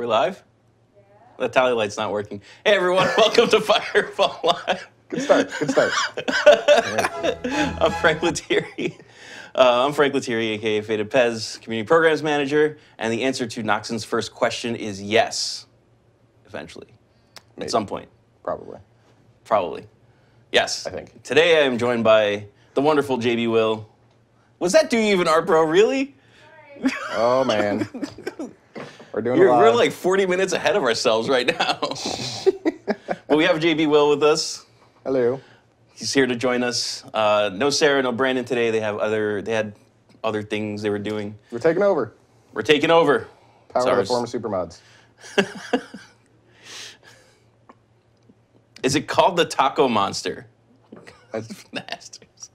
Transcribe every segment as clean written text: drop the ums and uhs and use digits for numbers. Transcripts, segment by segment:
We're live? Yeah. The tally light's not working. Hey everyone, welcome to Firefall Live. Good start, good start. I'm Frank Lettieri. aka Faded Pez, Community Programs Manager, and the answer to Noxon's first question is yes. Eventually. Maybe. At some point. Probably. Probably. Yes. I think. Today I am joined by the wonderful JB Will. Was that Do You Even Art Bro, really? Oh man. We're doing it live. We're like 40 minutes ahead of ourselves right now. But we have JB Will with us. Hello. He's here to join us. No Sarah, no Brandon today. They had other things they were doing. We're taking over. We're taking over. Power of the former supermods. Is it called the Taco Monster? Nasters.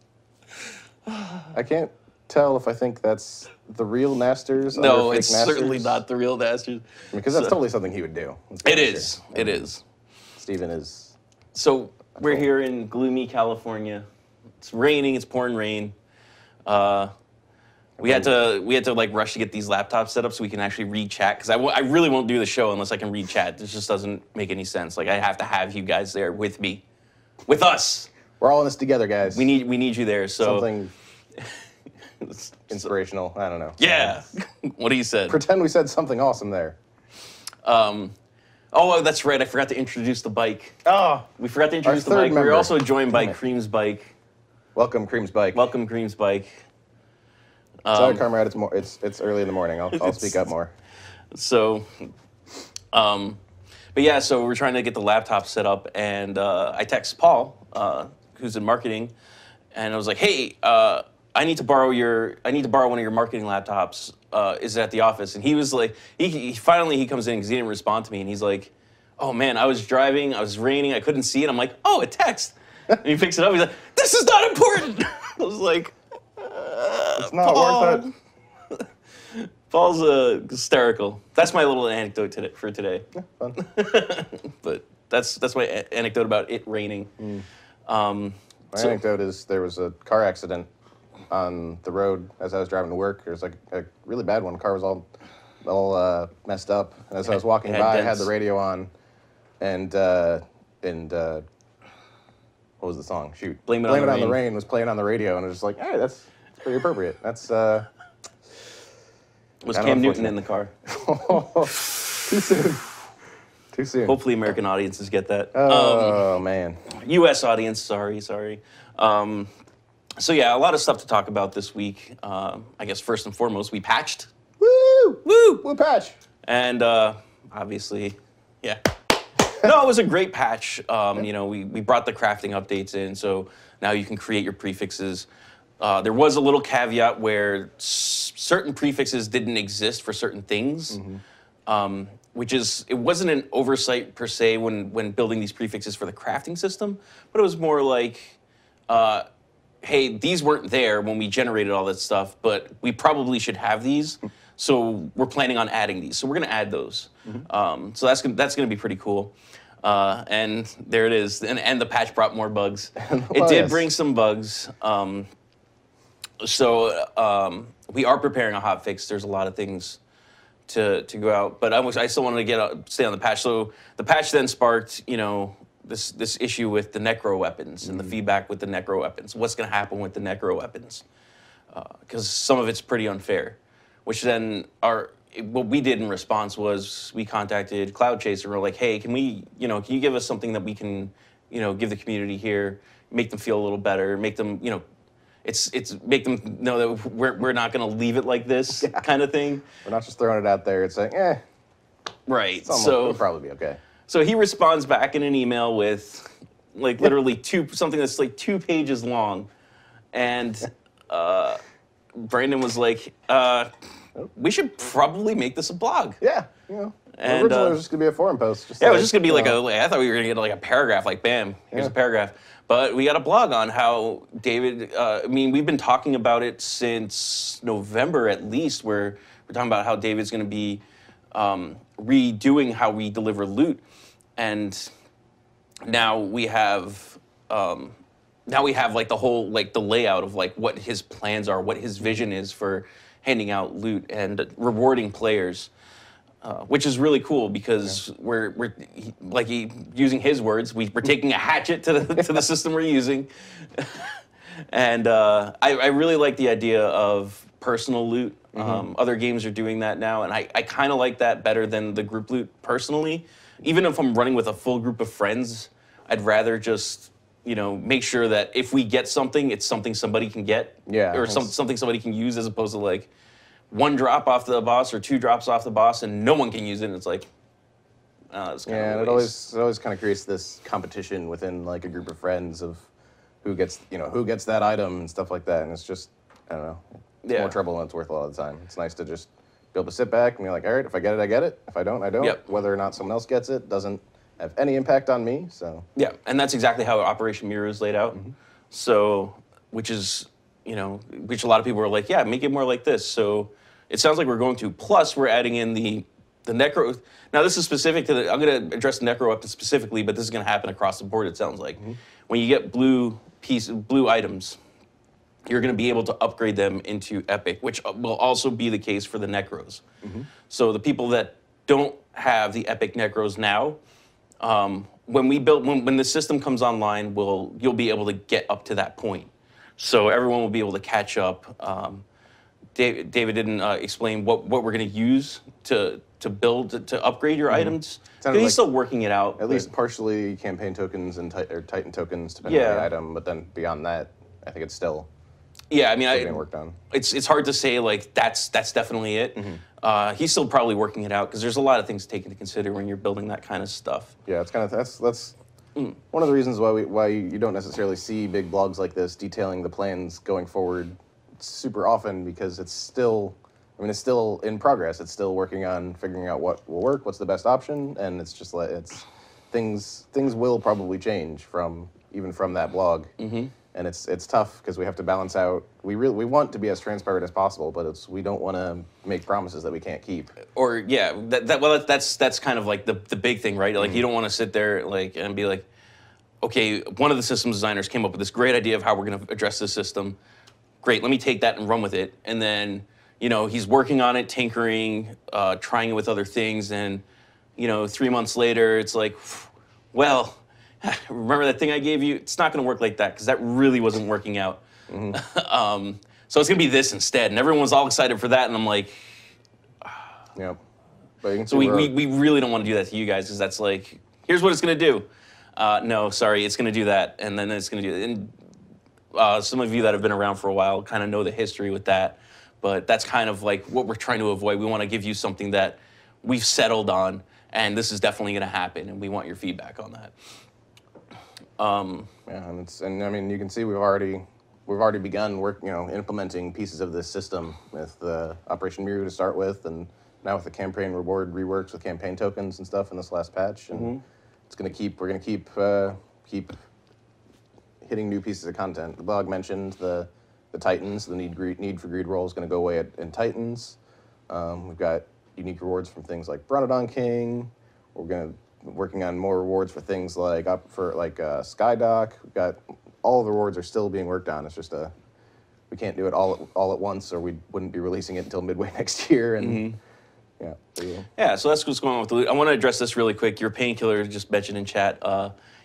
I can't tell if I think that's the real Nasters. No, it's Nasters. certainly not the real Nasters. Because that's totally something he would do. It is. It is. Steven is. So we're here in gloomy California. It's raining. It's pouring rain. We had to like rush to get these laptops set up so we can actually read chat, because I really won't do the show unless I can read chat. This just doesn't make any sense. Like, I have to have you guys there with me, with us. We're all in this together, guys. We need you there. So something inspirational. I don't know. Yeah. What you said? Pretend we said something awesome there. Oh, that's right. I forgot to introduce the bike. Oh, we forgot to introduce the bike. We're also joined by Cream's Bike. Welcome, Cream's Bike. Welcome, Cream's Bike. Sorry, Comrade. It's early in the morning. I'll speak up more. So, but yeah. So we're trying to get the laptop set up, and I text Paul, who's in marketing, and I was like, "Hey, I need to borrow one of your marketing laptops. Is it at the office?" And he was like, he finally comes in because he didn't respond to me, and he's like, "Oh man, I was driving. I was raining. I couldn't see it." I'm like, "Oh, a text." And he picks it up. He's like, "This is not important." I was like, "It's not worth it." Paul's hysterical. That's my little anecdote for today. Yeah, fun. But that's my anecdote about it raining. My anecdote is there was a car accident on the road as I was driving to work. It was like a really bad one. The car was all messed up. And as I was walking by, I had the radio on, and what was the song? Shoot. Blame It on the Rain was playing on the radio, and I was just like, hey, that's pretty appropriate. That's was Cam Newton in the car? Too soon. Too soon. Hopefully American audiences get that. Oh, man. U.S. audience, sorry. So yeah, a lot of stuff to talk about this week. I guess first and foremost, we patched. Woo! Woo! Woo patch! And obviously, yeah. No, it was a great patch. You know, we brought the crafting updates in, so now you can create your prefixes. There was a little caveat where certain prefixes didn't exist for certain things, it wasn't an oversight per se when building these prefixes for the crafting system, but it was more like, hey, these weren't there when we generated all that stuff, but we probably should have these, so we're planning on adding these. So we're going to add those. So that's going to be pretty cool. And there it is. And the patch brought more bugs. It did bring some bugs. So we are preparing a hotfix. There's a lot of things to go out, but I still wanted to stay on the patch. So the patch then sparked, you know, this issue with the necro weapons and the feedback with the necro weapons. What's going to happen with the necro weapons? Because some of it's pretty unfair. Which then what we did in response was we contacted Cloud Chaser and we're like, hey, can you give us something that we can, give the community here, make them feel a little better, make them, make them know that we're not going to leave it like this kind of thing. We're not just throwing it out there. It's like, right. It'll probably be okay. So he responds back in an email with like literally something that's like 2 pages long. And Brandon was like, we should probably make this a blog. Yeah, And, originally it was just going to be a forum post. It was just going to be I thought we were going to get like a paragraph, like bam, here's a paragraph. But we got a blog on how David, we've been talking about it since November at least, where we're talking about how David's going to be redoing how we deliver loot. And now we have like the whole, like the layout of like what his plans are, what his vision is for handing out loot and rewarding players. which is really cool because we're using his words, we're taking a hatchet to the system we're using. And I really like the idea of personal loot. Other games are doing that now, and I kind of like that better than the group loot personally. Even if I'm running with a full group of friends, I'd rather just, you know, make sure that if we get something, it's something somebody can get, or something somebody can use, as opposed to like 1 drop off the boss or 2 drops off the boss and no one can use it. And it's like, it's kind of and it always kind of creates this competition within like a group of friends of who gets that item and stuff like that, and it's just, I don't know, it's more trouble than it's worth a lot of the time. It's nice to just be able to sit back and be like, all right, if I get it, I get it. If I don't, I don't. Yep. Whether or not someone else gets it doesn't have any impact on me. So yeah, and that's exactly how Operation Mirror is laid out. So, which is, you know, which a lot of people are like, yeah, make it more like this. So it sounds like we're going to. Plus, we're adding in the necro. Now, this is specific to I'm going to address necro weapons specifically, but this is going to happen across the board. It sounds like when you get blue items, you're going to be able to upgrade them into epic, which will also be the case for the necros. So the people that don't have the epic necros now, when the system comes online, you'll be able to get up to that point. So everyone will be able to catch up. David didn't explain what we're going to use to upgrade your items. He's still working it out. At least partially campaign tokens and or Titan tokens, depending on the item. But then beyond that, I think it's still being worked on. It's hard to say like that's definitely it. He's still probably working it out because there's a lot of things to take into consider when you're building that kind of stuff. Yeah, it's kind of that's one of the reasons why you don't necessarily see big blogs like this detailing the plans going forward super often, because it's still in progress. It's still working on figuring out what will work, what's the best option, and it's just like things will probably change even from that blog. And it's tough because we have to balance out. We want to be as transparent as possible, but we don't want to make promises that we can't keep. Or yeah, that's kind of like the big thing, right? Like you don't want to sit there like and be like, okay, one of the systems designers came up with this great idea of how we're going to address this system. Great, let me take that and run with it. And then, you know, he's working on it, tinkering, trying it with other things, and, you know, 3 months later, it's like, well, remember that thing I gave you? It's not going to work like that because that really wasn't working out. So it's going to be this instead. And everyone was all excited for that, and I'm like, yeah. But you can so we really don't want to do that to you guys, because that's like, here's what it's going to do. No, sorry, it's going to do that, and then it's going to do it. And some of you that have been around for a while kind of know the history with that. But that's kind of like what we're trying to avoid. We want to give you something that we've settled on, and this is definitely going to happen, and we want your feedback on that. Yeah, and I mean, you can see we've already begun implementing pieces of this system with the Operation Mirror to start with, and now with the campaign reward reworks with campaign tokens and stuff in this last patch, and we're gonna keep hitting new pieces of content. The blog mentioned the Titans. The need for greed roll is going to go away in Titans. We've got unique rewards from things like Bronodon King. We're working on more rewards for things like Skydock. We've got all the rewards are still being worked on. It's just we can't do it all at once, or we wouldn't be releasing it until midway next year. And yeah, so that's what's going on with the loot. I want to address this really quick. Your painkiller just mentioned in chat.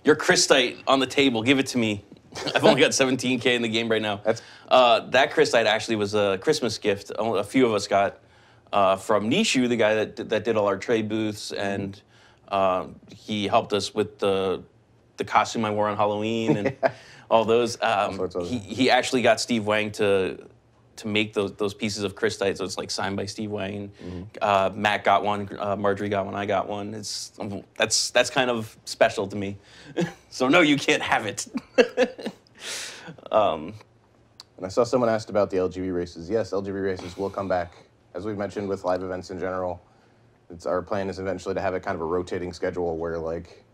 Your Crystite on the table. Give it to me. I've only got 17K in the game right now. That Crystite actually was a Christmas gift. A few of us got from Nishu, the guy that did all our trade booths, and he helped us with the costume I wore on Halloween and all those. He actually got Steve Wang to make those pieces of Crystite, so it's like signed by Steve Wang. Matt got one, Marjorie got one, I got one. That's kind of special to me. So no, you can't have it. And I saw someone asked about the LGV races. Yes, LGV races will come back. As we've mentioned with live events in general, our plan is eventually to have a kind of a rotating schedule where, like,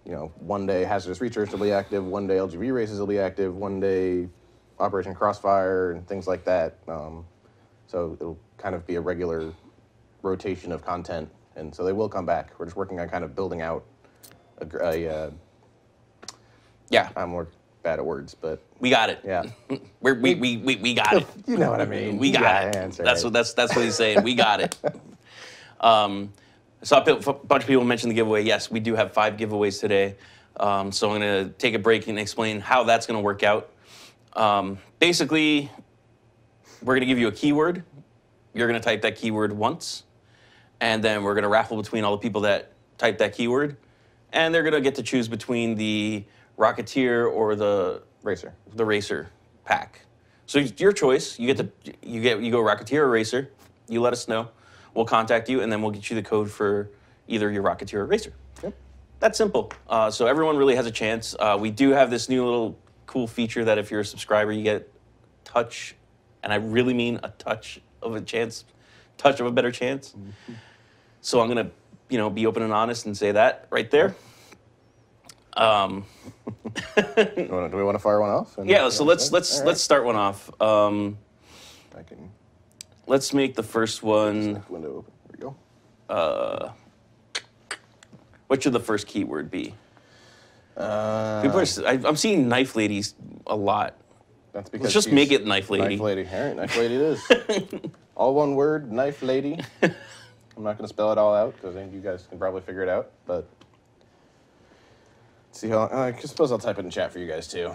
you know, one day Hazardous Research will be active, one day LGV races will be active, one day Operation Crossfire and things like that. So it'll kind of be a regular rotation of content, and so they will come back. We're just working on kind of building out I'm more bad at words, but we got it. Yeah, we got it. You know what I mean. We got it. That's what he's saying. We got it. So a bunch of people mentioned the giveaway. Yes, we do have 5 giveaways today. So I'm going to take a break and explain how that's going to work out. Basically, we're going to give you a keyword. You're going to type that keyword once. And then we're going to raffle between all the people that type that keyword. And they're going to get to choose between the Rocketeer or the Racer pack. So it's your choice. You go Rocketeer or Racer. You let us know. We'll contact you, and then we'll get you the code for either your Rocketeer or Racer. Yep. That's simple. So everyone really has a chance. We do have this new little cool feature that if you're a subscriber, you get touch, and I really mean a touch of a better chance. Mm-hmm. So I'm gonna, be open and honest and say that right there. Do we want to fire one off? Yeah. So let's start one off. Let's make the first one. Window open. There we go. What should the first keyword be? I'm seeing knife ladies a lot. That's because let's just make it knife lady. Knife lady. All right, knife lady it is. All one word, knife lady. I'm not going to spell it all out because I think you guys can probably figure it out. But let's see how. I suppose I'll type it in chat for you guys too.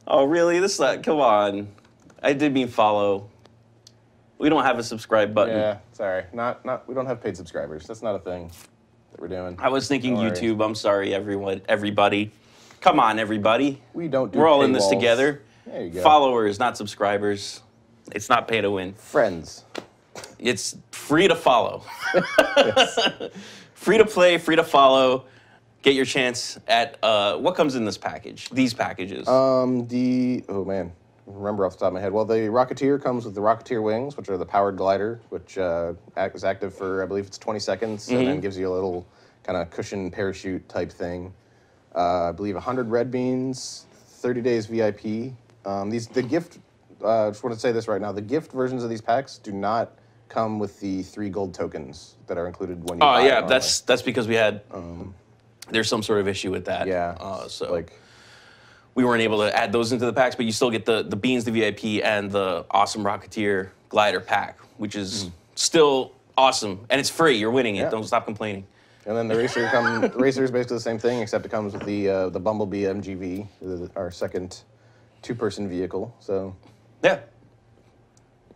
Oh really? Come on. I did mean follow. We don't have a subscribe button. Yeah, sorry. We don't have paid subscribers. That's not a thing that we're doing. I was thinking YouTube. I'm sorry, everybody. Come on, everybody. We don't do We're all in this together. There you go. Followers, not subscribers. It's not pay to win. Friends. It's free to follow. Free to play, free to follow. Get your chance at what comes in this package? These packages. Oh man. Remember off the top of my head. Well, the Rocketeer comes with the Rocketeer wings, which are the powered glider, which is active for, I believe it's 20 seconds, and then gives you a little kind of cushion parachute type thing. I believe 100 red beans, 30 days VIP. I just want to say this right now. The gift versions of these packs do not come with the 3 gold tokens that are included when you buy yeah, it. that's because we had, there's some sort of issue with that. Yeah. We weren't able to add those into the packs, but you still get the beans, the VIP, and the awesome Rocketeer glider pack, which is still awesome. And it's free. You're winning it. Yeah. Don't stop complaining. And then the Racer is basically the same thing, except it comes with the Bumblebee MGV, our second 2-person vehicle. So yeah,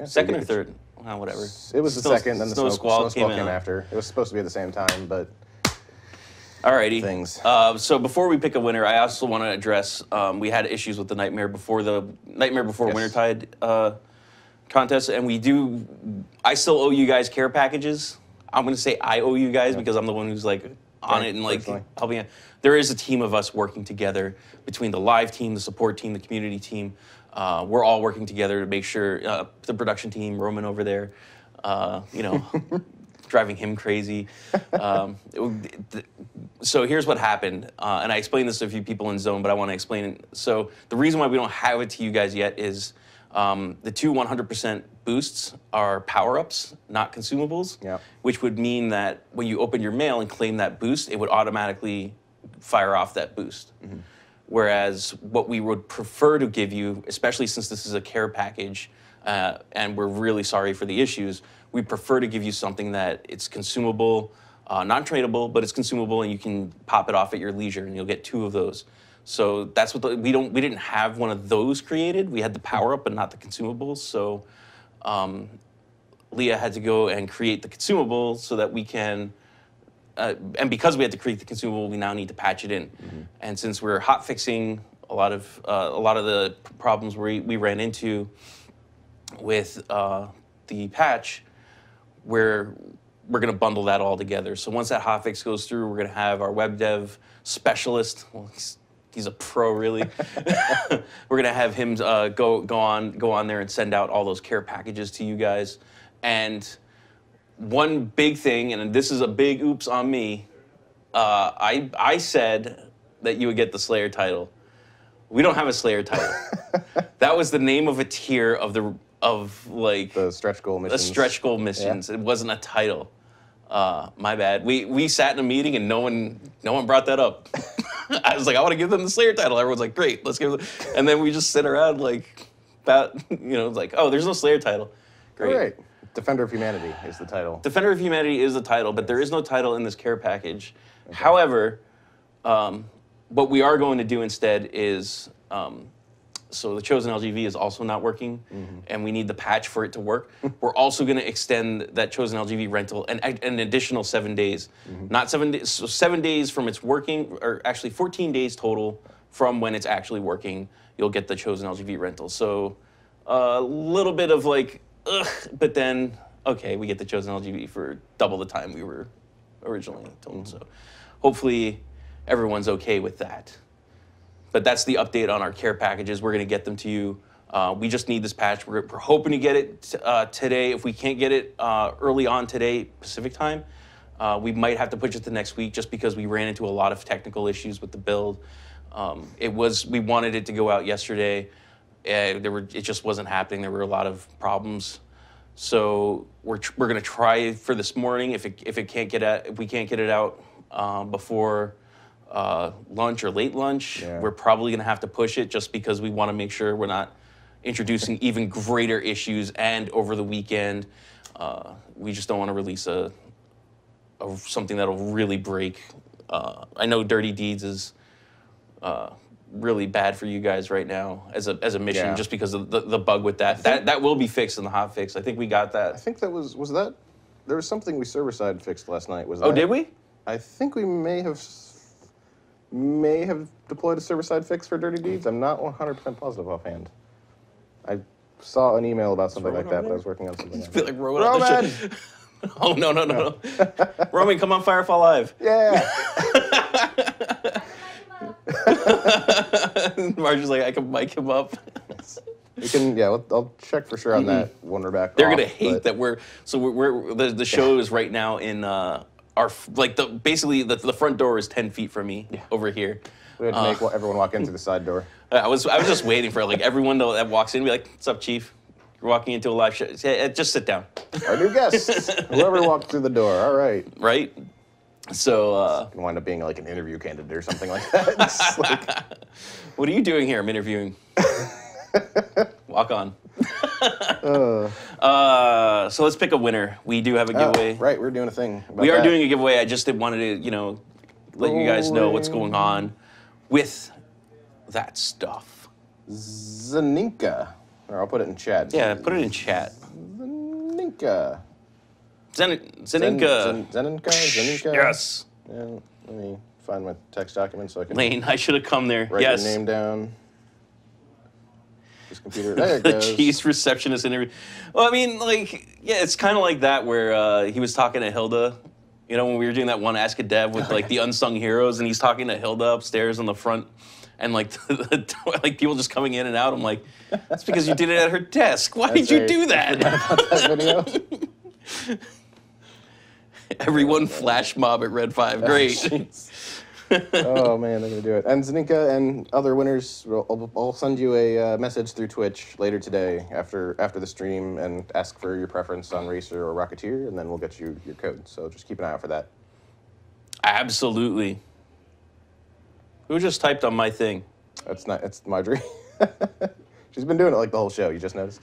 second or third, whatever. It was the second, then the Snow Squall came after. It was supposed to be at the same time, but. Alrighty. Things. So before we pick a winner, I also want to address we had issues with the Nightmare Before Wintertide contest, and I still owe you guys care packages. I'm going to say I owe you guys because I'm the one who's on it and helping out. There is a team of us working together between the live team, the support team, the community team. We're all working together to make sure the production team, Roman over there, driving him crazy. So here's what happened, and I explained this to a few people in Zone, but I want to explain it. So the reason why we don't have it to you guys yet is the 2 100% boosts are power-ups, not consumables, which would mean that when you open your mail and claim that boost, it would automatically fire off that boost. Mm-hmm. Whereas what we would prefer to give you, especially since this is a care package, and we're really sorry for the issues, we prefer to give you something that it's consumable, non-tradable, but it's consumable and you can pop it off at your leisure and you'll get 2 of those. So that's what we didn't have one of those created. We had the power up but not the consumables. So Leah had to go and create the consumable so that we can, and because we had to create the consumable, we now need to patch it in. Mm-hmm. And since we're hot fixing a lot of the problems we ran into with the patch, we're going to bundle that all together. So once that hotfix goes through, we're going to have our web dev specialist. Well, he's a pro, really. We're going to have him go on there and send out all those care packages to you guys. And one big thing, and this is a big oops on me, I said that you would get the Slayer title. We don't have a Slayer title. That was the name of a tier of the stretch goal missions. The stretch goal missions. Yeah. It wasn't a title. My bad. We sat in a meeting and no one brought that up. I was like, I want to give them the Slayer title. Everyone's like, great, let's give them. And then we just sit around oh, there's no Slayer title. Great. All right. Defender of Humanity is the title. Defender of Humanity is the title, but there is no title in this care package. Okay. However, what we are going to do instead is, so the Chosen LGV is also not working, and we need the patch for it to work. We're also going to extend that Chosen LGV rental an additional 7 days. Not 7 days, so 7 days from its working, or actually 14 days total from when it's actually working, you'll get the Chosen LGV rental. So a little bit of like, ugh, but then, okay, we get the Chosen LGV for double the time we were originally told. So hopefully everyone's okay with that. But that's the update on our care packages. We're going to get them to you. We just need this patch. We're hoping to get it today. If we can't get it early on today, Pacific time, we might have to push it to next week just because we ran into a lot of technical issues with the build. We wanted it to go out yesterday. It just wasn't happening. There were a lot of problems. So we're going to try for this morning. If we can't get it out before lunch or late lunch, we're probably going to have to push it just because we want to make sure we're not introducing even greater issues. And over the weekend, we just don't want to release something that'll really break. I know Dirty Deeds is really bad for you guys right now as a mission, just because of the bug with that. That will be fixed in the hot fix. I think we got that. I think that was that. There was something we server side fixed last night. Was that? Oh, did we? I think we may have deployed a server-side fix for Dirty Deeds. I'm not 100% positive offhand. I saw an email about something like that, but I was working on something else. I feel like Roman! Oh, no. Roman, come on Firefall Live. Yeah. Marge is like, I can mic him up. You can, I'll check for sure on that when we're back. They're going to hate that we're the show is right now in... basically the front door is 10 feet from me over here. We had to make everyone walk in through the side door. I was just waiting for like everyone that walks in to be like, "What's up, Chief? You're walking into a live show. Just sit down." Our new guest, whoever walked through the door. All right. Right. So it's gonna wind up being like an interview candidate or something like that. It's like, what are you doing here? I'm interviewing. Walk on. So let's pick a winner. We do have a giveaway. Right, we're doing a thing. We are doing a giveaway. I just wanted to, let you guys know what's going on with that stuff. Zaninka. Or I'll put it in chat. Yeah, put it in chat. Zaninka. Zaninka. Zaninka? Yes. Yeah, let me find my text document so I can... Lane, I should have come there. Write your name down. This computer, there it goes. Jeez, receptionist interview. Well, I mean, it's kind of like that where he was talking to Hilda, when we were doing that one Ask a Dev with the unsung heroes, and he's talking to Hilda upstairs on the front, and people just coming in and out. I'm like, that's because you did it at her desk. Why did you do that? I forgot about that video. Everyone flash mob at Red 5. Great. Oh man, they're gonna do it. And Zaninka and other winners, I'll send you a message through Twitch later today after the stream and ask for your preference on Racer or Rocketeer, and then we'll get you your code. So just keep an eye out for that. Absolutely. Who just typed on my thing? It's Marjorie. She's been doing it the whole show. You just noticed.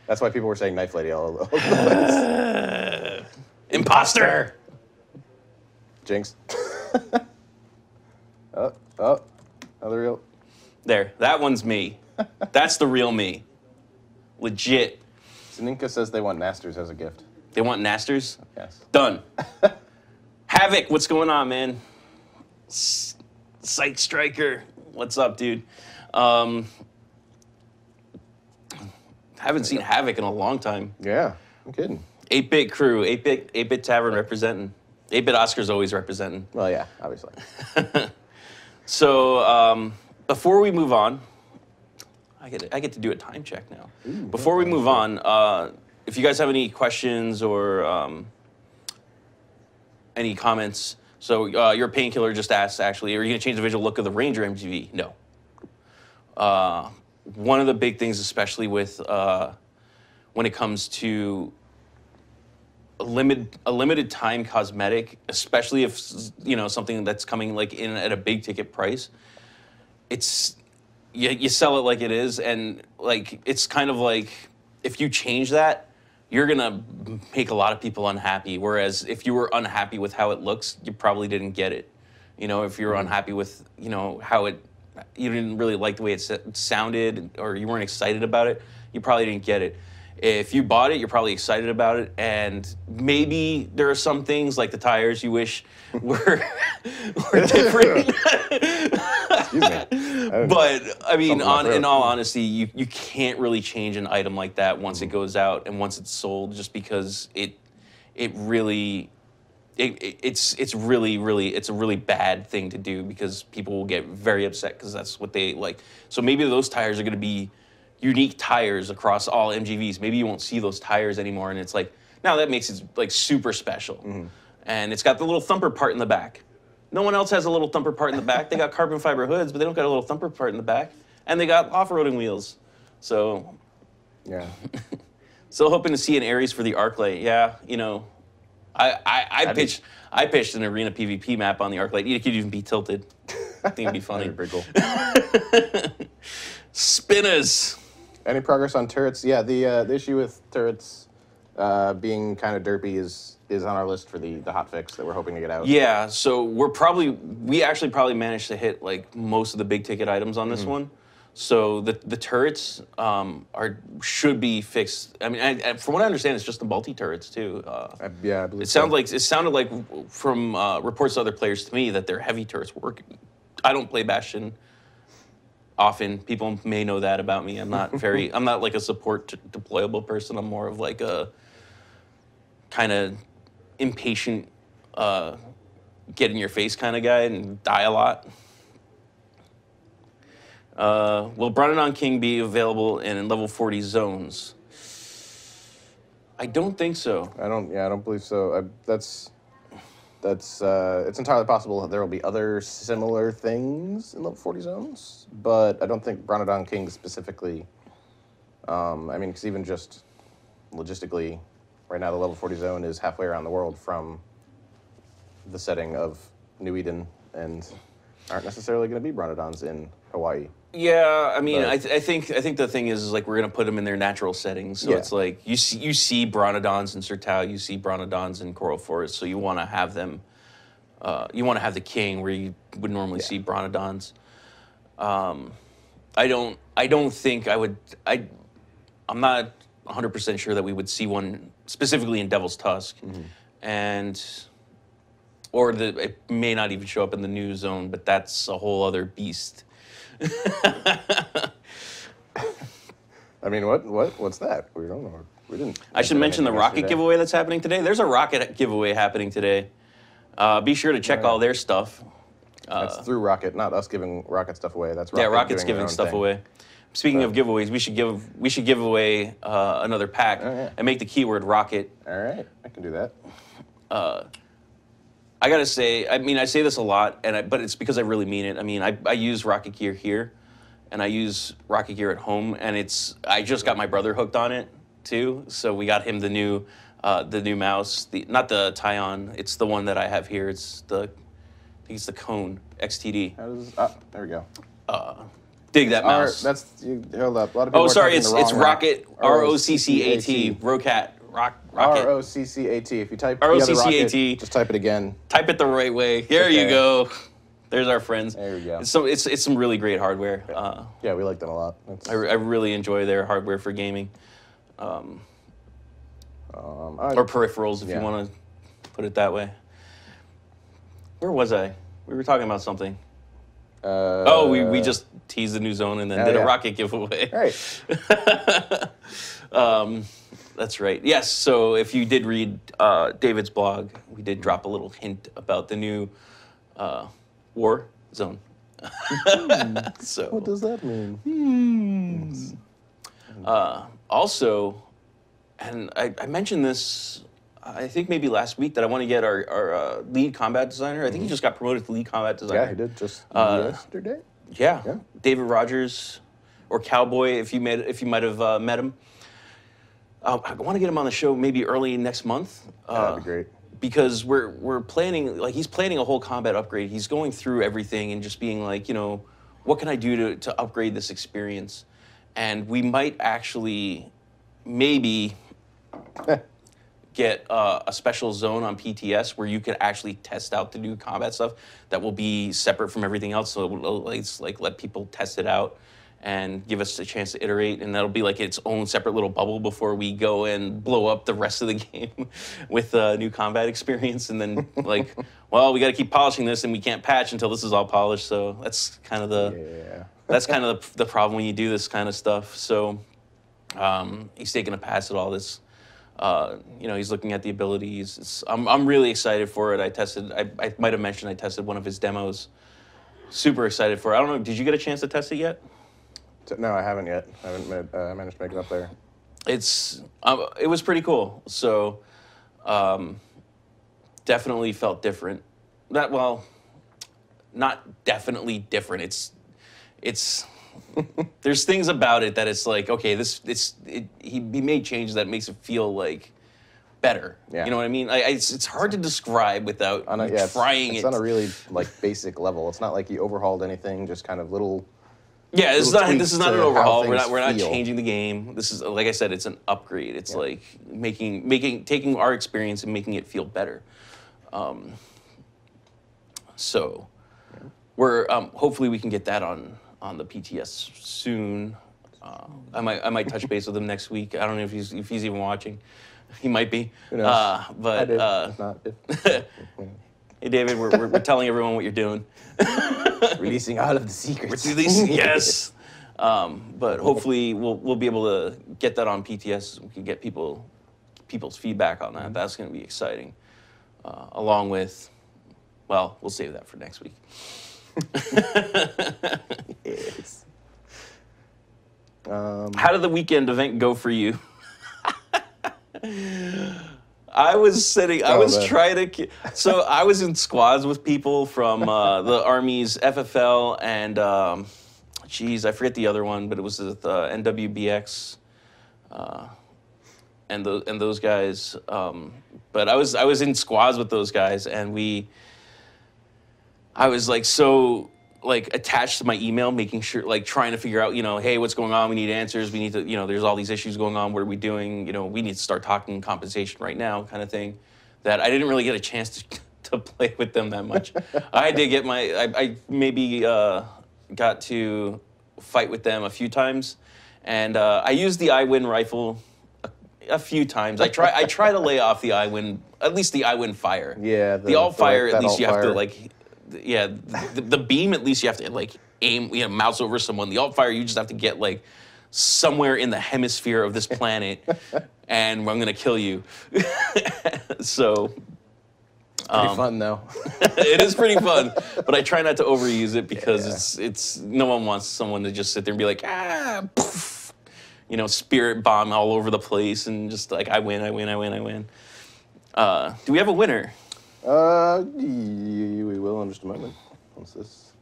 That's why people were saying Knife Lady all over the place. Imposter. Jinx. Oh, another real. There, that one's me. That's the real me. Legit. Zaninka says they want Nasters as a gift. They want Nasters? Yes. Done. Havoc, what's going on, man? Sight Striker, what's up, dude? Haven't seen Havoc in a long time. Yeah, I'm kidding. 8-Bit crew, 8-Bit Tavern representing. 8-Bit Oscar's always representing. Well, yeah, obviously. So before we move on, I get to do a time check now. Ooh, before we move on, if you guys have any questions or any comments, so your painkiller just asked, actually, are you going to change the visual look of the Ranger MGV? No. One of the big things, especially with when it comes to a limited time cosmetic, especially if something that's coming in at a big ticket price, it's you sell it like it is, and it's kind of like if you change that, you're gonna make a lot of people unhappy. Whereas if you were unhappy with how it looks, you probably didn't get it. You know, if you're unhappy with, you know, how you didn't really like the way it sounded, or you weren't excited about it, you probably didn't get it. If you bought it, you're probably excited about it, and maybe there are some things like the tires you wish were different. Excuse me. But I mean, in all honesty, you can't really change an item like that once it goes out and once it's sold, just because it's a really bad thing to do, because people will get very upset because that's what they like. So maybe those tires are going to be unique tires across all MGVs. Maybe you won't see those tires anymore, and it's like, now that makes it like super special. And it's got the little thumper part in the back. No one else has a little thumper part in the back. They got carbon fiber hoods, but they don't got a little thumper part in the back. And they got off-roading wheels. So, yeah. Still hoping to see an Ares for the ArcLight. Yeah, you know, I pitched an arena PvP map on the ArcLight. It could even be tilted. I think it'd be funny. That'd be pretty cool. Spinners. Any progress on turrets? Yeah, the issue with turrets being kind of derpy is on our list for the hot fix that we're hoping to get out. Yeah, so we actually probably managed to hit like most of the big ticket items on this one. So the turrets should be fixed. I mean, from what I understand, it's just the multi turrets too. Yeah, I believe it sounded like from reports to other players to me that their heavy turrets work. I don't play Bastion often. People may know that about me. I'm not like a support deployable person. I'm more of like a kind of impatient, get in your face kind of guy and die a lot. Will Bronodon King be available in level 40 zones? I don't think so. I don't believe so. It's entirely possible that there will be other similar things in level 40 zones, but I don't think Bronodon King specifically. I mean, because even just logistically, right now the level 40 zone is halfway around the world from the setting of New Eden, and aren't necessarily going to be Bronodons in Hawaii. Yeah, I mean, I think the thing is like we're gonna put them in their natural settings. So it's like you see Bronodons in Sertao, you see Bronodons in Coral Forest, so you want to have them. You want to have the king where you would normally see Bronodons. I don't think I would. I'm not 100% sure that we would see one specifically in Devil's Tusk, or it may not even show up in the new zone, but that's a whole other beast. I mean, what's that? We don't know. We didn't. I should mention the rocket giveaway that's happening today. There's a rocket giveaway happening today. Be sure to check all their stuff. That's through Rocket, not us giving Rocket stuff away. That's Rocket Rocket's giving stuff away. Speaking of giveaways, we should give away another pack and make the keyword Rocket. All right, I can do that. I gotta say, I mean, I say this a lot, but it's because I really mean it. I mean, I use Rocket Gear here, and I use Rocket Gear at home, and I just got my brother hooked on it too. So we got him the new mouse, not the Tyon, it's the one that I have here. It's I think it's the Cone XTD. There we go. Dig that mouse. Hold up. A lot of people it's Rocket, ROCCAT, Rocket. ROCCAT. If you type ROCCAT, just type it again. Type it the right way. There you go. There's our friends. There we go. It's some really great hardware. Yeah, we like them a lot. I really enjoy their hardware for gaming. Or peripherals, if you want to put it that way. Where was I? We were talking about something. We just teased the new zone and then did a rocket giveaway. Right. That's right. Yes, so if you did read David's blog, we did drop a little hint about the new war zone. So what does that mean? Also, and I mentioned this, I think maybe last week, that I want to get our lead combat designer. I think he just got promoted to lead combat designer. Yeah, he did just yesterday. Yeah, David Rogers, or Cowboy, if you might have met him. I want to get him on the show maybe early next month. That'd be great. Because we're planning, like, he's planning a whole combat upgrade. He's going through everything and just being like, what can I do to upgrade this experience? And we might actually, maybe, get a special zone on PTS where you can actually test out the new combat stuff that will be separate from everything else. So it's like let people test it out and give us a chance to iterate, and that'll be like its own separate little bubble before we go and blow up the rest of the game with a new combat experience. And then like, well, we got to keep polishing this, and we can't patch until this is all polished. So that's kind of the problem when you do this kind of stuff. So he's taking a pass at all this. He's looking at the abilities. I'm really excited for it. I might have mentioned I tested one of his demos. Super excited for it. I don't know, did you get a chance to test it yet? No, I haven't yet. I haven't managed to make it up there. It was pretty cool. So definitely felt different. Not definitely different. It's there's things about it that it's like, okay, he made changes that makes it feel like better. Yeah. You know what I mean? It's hard to describe without trying it. It's on a really like basic level. It's not like he overhauled anything, just kind of little. Yeah, this is not an overhaul. We're not changing the game. This is, like I said, it's an upgrade. It's like taking our experience and making it feel better. So we're hopefully we can get that on the PTS soon. I might touch base with him next week. I don't know if he's even watching. He might be. Who knows? But not if. Hey David, we're telling everyone what you're doing. Releasing all of the secrets. Yes. But hopefully we'll be able to get that on PTS. We can get people's feedback on that. That's going to be exciting. Along with, well, we'll save that for next week. Yes. How did the weekend event go for you? I was trying to. So I was in squads with people from the Army's FFL and, I forget the other one, but it was with NWBX and those guys. But I was in squads with those guys, and I was like so like attached to my email, making sure, like trying to figure out, hey, what's going on? We need answers. We need to, there's all these issues going on. What are we doing? We need to start talking compensation right now, kind of thing. That I didn't really get a chance to play with them that much. I did get I maybe got to fight with them a few times, and I used the iWin rifle a few times. I try to lay off the iWin, at least the iWin fire. Yeah, the alt fire. At least you have to like. Yeah, the beam, at least you have to like aim, mouse over someone. The alt fire, you just have to get like somewhere in the hemisphere of this planet, and I'm gonna kill you. So, pretty fun though. It is pretty fun, but I try not to overuse it because it's no one wants someone to just sit there and be like poof, spirit bomb all over the place and just like I win. Do we have a winner? We will in just a moment. What's this?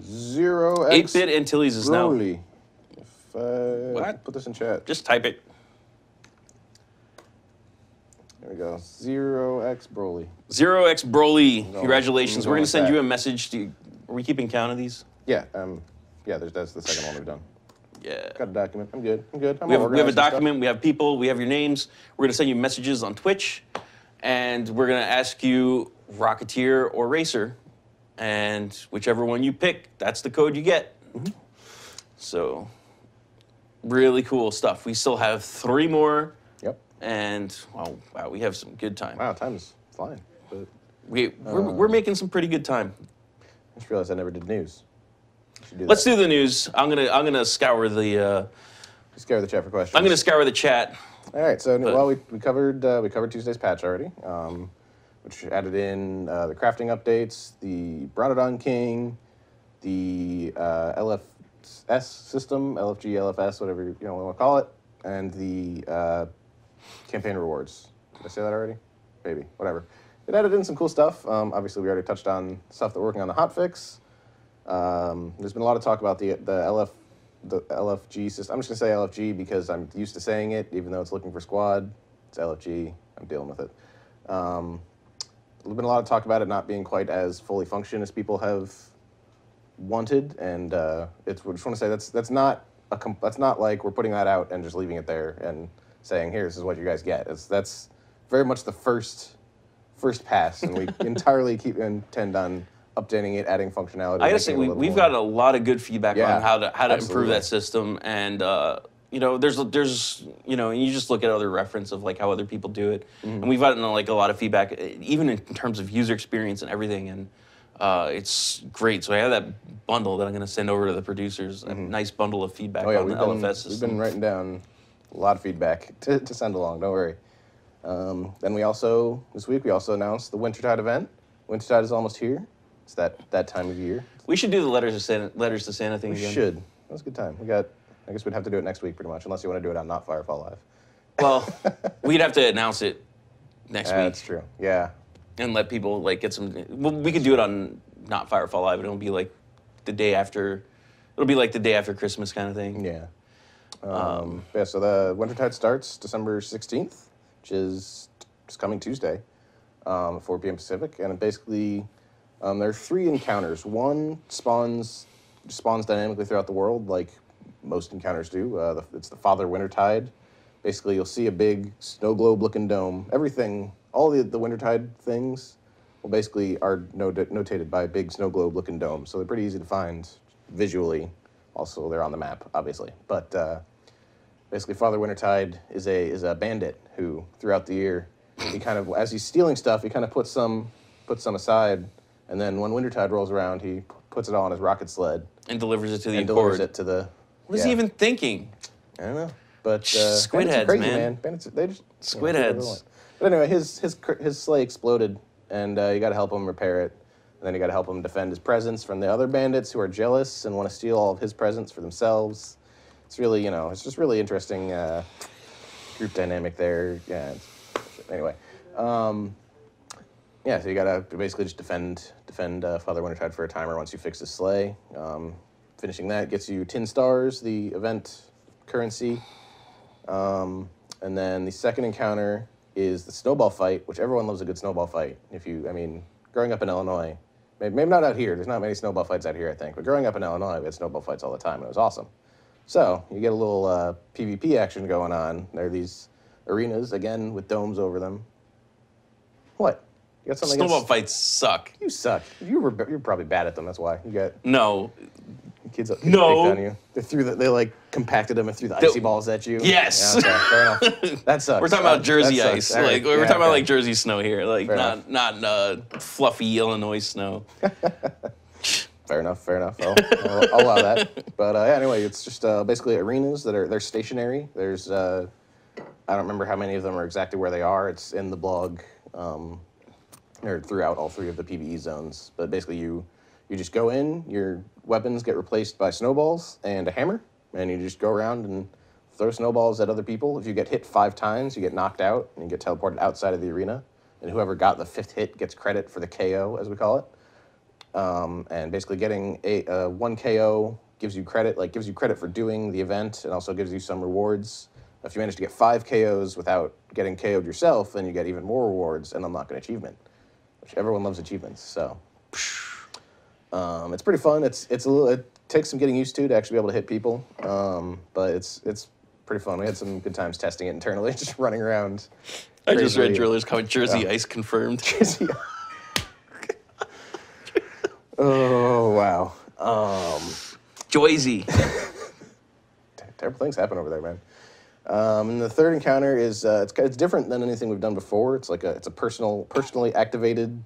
0x 8-bit Antilles is now. If I put this in chat. Just type it. There we go. 0x Broly. 0x Broly. Congratulations. We're going to send you a message. Are we keeping count of these? Yeah. That's the second one we've done. Yeah. Got a document. I'm good. We have a document. We have people. We have your names. We're going to send you messages on Twitch. And we're going to ask you Rocketeer or Racer. And whichever one you pick, that's the code you get. Mm-hmm. So, really cool stuff. We still have 3 more. Yep. And, wow, we have some good time. Wow, time's flying. But, we're making some pretty good time. I just realized I never did news. Let's do the news. I'm gonna scour the... Scour the chat for questions. I'm going to scour the chat. All right, so we covered Tuesday's patch already, which added in the crafting updates, the Bronodon King, the LFS system, LFG, LFS, whatever you want to call it, and the campaign rewards. Did I say that already? Maybe, whatever. It added in some cool stuff. Obviously, we already touched on stuff that we're working on the hotfix. There's been a lot of talk about the LFG system. I'm just going to say LFG because I'm used to saying it, even though it's looking for squad. It's LFG. I'm dealing with it. There's been a lot of talk about it not being quite as fully functioned as people have wanted, and I just want to say that's not like we're putting that out and just leaving it there and saying, "Here, this is what you guys get." That's very much the first pass, and we entirely intend on updating it, adding functionality. I gotta say, we've gotten a lot of good feedback on how to improve that system, and you know, there's you know, you just look at other reference of like how other people do it, and we've gotten like a lot of feedback, even in terms of user experience and everything, and it's great. So I have that bundle that I'm gonna send over to the producers, a nice bundle of feedback on the LFS system. We've been writing down a lot of feedback to send along. Don't worry. Then this week we also announced the Wintertide event. Wintertide is almost here. It's that time of year. We should do the letters to Santa thing again. We should. That was a good time. I guess we'd have to do it next week pretty much, unless you want to do it on Not Firefall Live. Well, we'd have to announce it next week. That's true. Yeah. And let people like get some. Well, we could do it on Not Firefall Live, and it'll be like the day after. It'll be like the day after Christmas kind of thing. Yeah. Yeah. So the Wintertide starts December 16th, which is just coming Tuesday, 4 p.m. Pacific, and it basically. There are 3 encounters. One spawns dynamically throughout the world, like most encounters do. It's the Father Wintertide. Basically, you'll see a big snow globe-looking dome. Everything, all the Wintertide things, basically are notated by a big snow globe-looking dome. So they're pretty easy to find visually. Also, they're on the map, obviously. But basically, Father Wintertide is a bandit who, throughout the year, he kind of, as he's stealing stuff, he kind of puts some aside. And then when Wintertide rolls around, he puts it all on his rocket sled. And delivers it to the delivers it to the... What is he even thinking? I don't know. But squid heads, crazy, man. Bandits, they just... Squid heads. But anyway, his sleigh exploded, and you got to help him repair it. And then you got to help him defend his presents from the other bandits who are jealous and want to steal all of his presents for themselves. It's really, it's just really interesting group dynamic there. Yeah. Anyway. Yeah, so you gotta basically just defend Father Wintertide for a timer once you fix his sleigh. Finishing that gets you 10 stars, the event currency. And then the second encounter is the snowball fight, which everyone loves a good snowball fight. Growing up in Illinois, maybe not out here, there's not many snowball fights out here, I think, but growing up in Illinois, we had snowball fights all the time, and it was awesome. So, you get a little PvP action going on. There are these arenas, again, with domes over them. What? You got something Snowball fights suck. You suck. You're probably bad at them. That's why you got kids picked on you. They like compacted them and threw the icy balls at you. Yes. Yeah, okay, fair enough. That sucks. We're talking about Jersey ice. Right. We're talking about like Jersey snow here. Like not fluffy Illinois snow. Fair enough. I'll allow that. But anyway, it's just basically arenas they're stationary. There's I don't remember how many of them are exactly where they are. It's in the blog. Or throughout all 3 of the PvE zones. But basically you just go in, your weapons get replaced by snowballs and a hammer, and you just go around and throw snowballs at other people. If you get hit 5 times, you get knocked out, and you get teleported outside of the arena. And whoever got the 5th hit gets credit for the KO, as we call it. And basically getting a 1 KO gives you credit for doing the event, and also gives you some rewards. If you manage to get 5 KOs without getting KO'd yourself, then you get even more rewards and unlock an achievement. Which everyone loves achievements, so it's pretty fun. It takes some getting used to actually be able to hit people, but it's pretty fun. We had some good times testing it internally, just running around. I just read Driller's comment. Jersey ice confirmed. Jersey. Oh wow. Joyzy. Terrible things happen over there, man. And the third encounter is it's different than anything we've done before. It's like it's a personally activated.